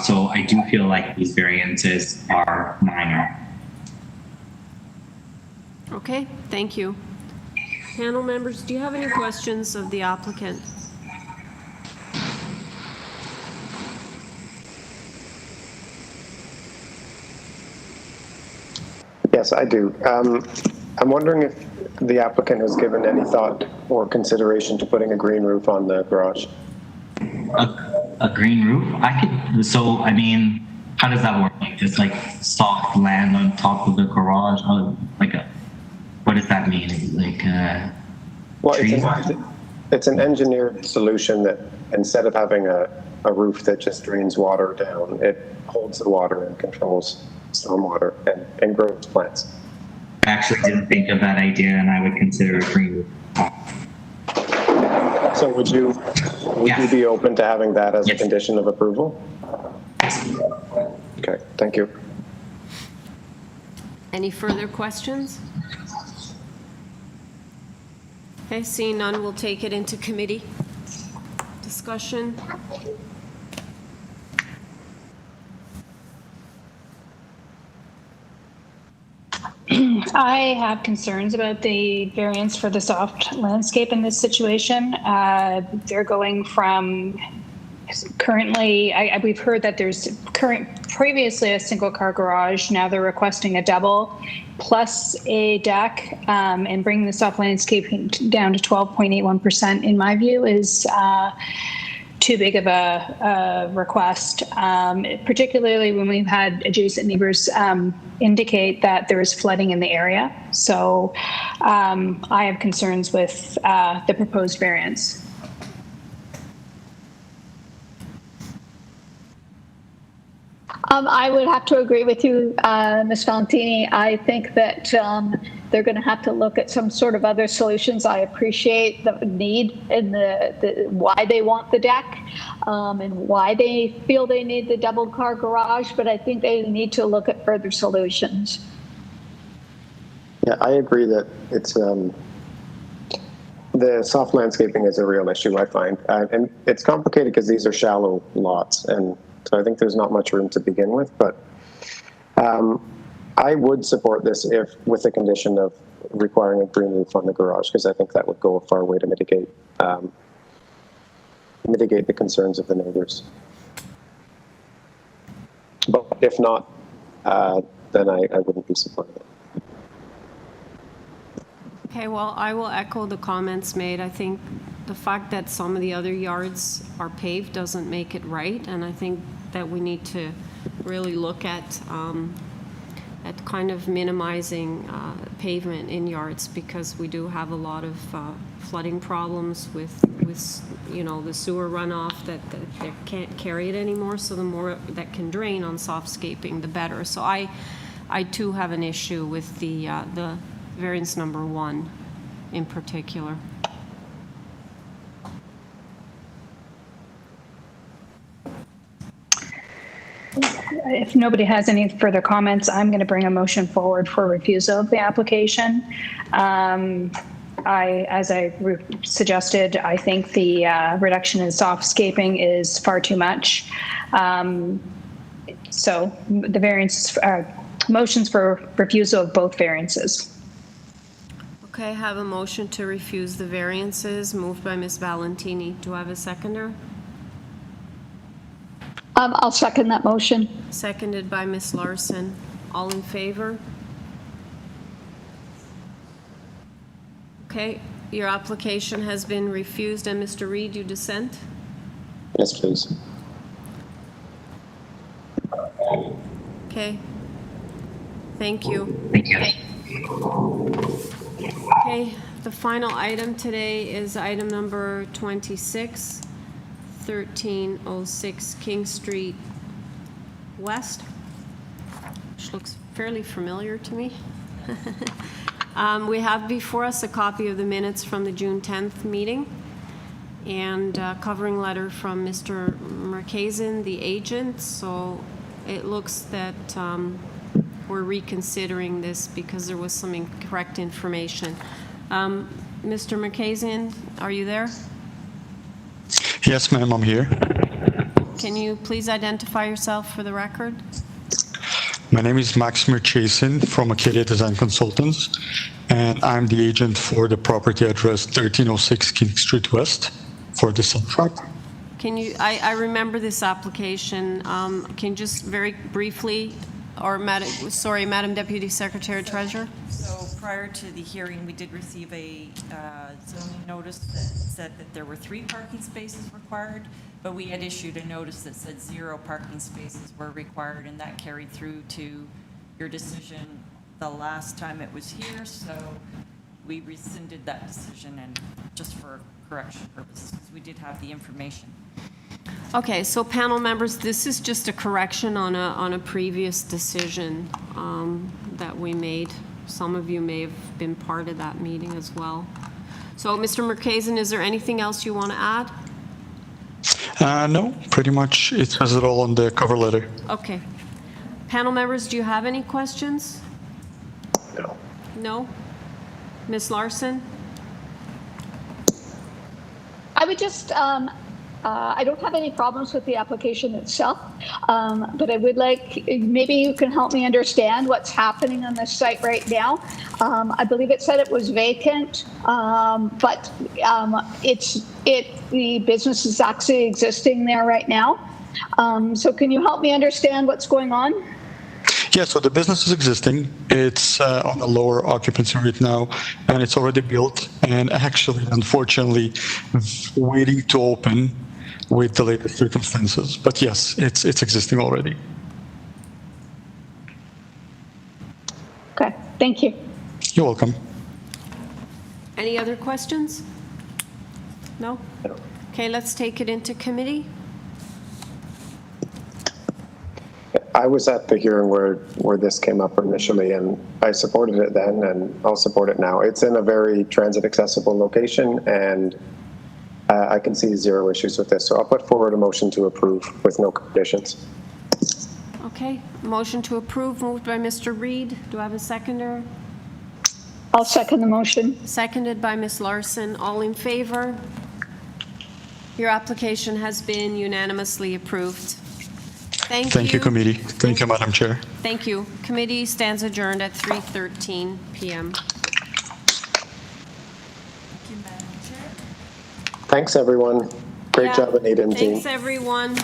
So I do feel like these variances are minor. Okay, thank you. Panel members, do you have any questions of the applicant? Yes, I do. I'm wondering if the applicant has given any thought or consideration to putting a green roof on the garage. A green roof? So, I mean, how does that work? Like just like soft land on top of the garage? What does that mean? Well, it's an engineered solution that instead of having a roof that just drains water down, it holds the water and controls stormwater and grows plants. I actually didn't think of that idea, and I would consider a green roof. So would you be open to having that as a condition of approval? Okay, thank you. Any further questions? Okay, seeing none, we'll take it into committee discussion. I have concerns about the variance for the soft landscape in this situation. They're going from currently, we've heard that there's previously a single car garage. Now they're requesting a double plus a deck, and bringing the soft landscaping down to 12.81%, in my view, is too big of a request, particularly when we've had adjacent neighbors indicate that there is flooding in the area. So I have concerns with the proposed variance. I would have to agree with you, Ms. Valentini. I think that they're going to have to look at some sort of other solutions. I appreciate the need and the why they want the deck and why they feel they need the double car garage, but I think they need to look at further solutions. Yeah, I agree that it's the soft landscaping is a real issue, I find, and it's complicated because these are shallow lots, and so I think there's not much room to begin with, but I would support this if with the condition of requiring a green roof on the garage, because I think that would go a far way to mitigate the concerns of the neighbors. But if not, then I wouldn't be supporting it. Okay, well, I will echo the comments made. I think the fact that some of the other yards are paved doesn't make it right, and I think that we need to really look at kind of minimizing pavement in yards, because we do have a lot of flooding problems with you know, the sewer runoff that they can't carry it anymore. So the more that can drain on softscaping, the better. So I too have an issue with the variance number 1 in particular. if nobody has any further comments, I'm going to bring a motion forward for refusal of the application. As I suggested, I think the reduction in softscaping is far too much. So the variance, motions for refusal of both variances. Okay, I have a motion to refuse the variances, moved by Ms. Valentini. Do I have a seconder? I'll second that motion. Seconded by Ms. Larson. All in favor? Okay, your application has been refused. And Mr. Reed, you dissent? Yes, please. Okay. Thank you. Okay, the final item today is item number 26, 1306 King Street West, which looks fairly familiar to me. We have before us a copy of the minutes from the June 10th meeting and a covering letter from Mr. Murkazin, the agent. So it looks that we're reconsidering this because there was some incorrect information. Mr. Murkazin, are you there? Yes, ma'am, I'm here. Can you please identify yourself for the record? My name is Max Murkazin from Acadia Design Consultants, and I'm the agent for the property address 1306 King Street West for the subtract. Can you, I remember this application. Can you just very briefly, or Madam Deputy Secretary Treasurer? So prior to the hearing, we did receive a zoning notice that said that there were 3 parking spaces required, but we had issued a notice that said 0 parking spaces were required, and that carried through to your decision the last time it was here. So we rescinded that decision, and just for correction purposes, because we did have the information. Okay, so panel members, this is just a correction on a previous decision that we made. Some of you may have been part of that meeting as well. So, Mr. Murkazin, is there anything else you want to add? No, pretty much it has it all on the cover letter. Okay. Panel members, do you have any questions? No. No? Ms. Larson? I would just, I don't have any problems with the application itself, but I would like, maybe you can help me understand what's happening on this site right now. I believe it said it was vacant, but the business is actually existing there right now. So can you help me understand what's going on? Yeah, so the business is existing. It's on a lower occupancy rate now, and it's already built, and actually, unfortunately, waiting to open with the latest circumstances. But yes, it's existing already. Okay, thank you. You're welcome. Any other questions? No? Okay, let's take it into committee. I was at the hearing where this came up initially, and I supported it then, and I'll support it now. It's in a very transit accessible location, and I can see 0 issues with this. So I'll put forward a motion to approve with no conditions. Okay, motion to approve moved by Mr. Reed. Do I have a seconder? I'll second the motion. Seconded by Ms. Larson. All in favor? Your application has been unanimously approved. Thank you, committee. Thank you, Madam Chair. Thank you. Committee stands adjourned at 3:13 p.m. Thanks, everyone. Great job, Anita and team. Thanks, everyone.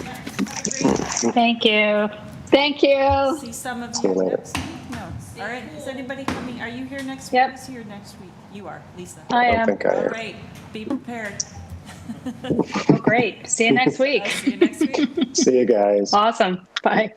Thank you. Thank you. See some of See you you later. next week? No. All right, is anybody coming? Are you here next week? Yep. Who's here next week? You are, Lisa. I don't am. think I All am. right, be prepared. Oh, great. See you next week. See you next week. See you guys. Awesome. Bye.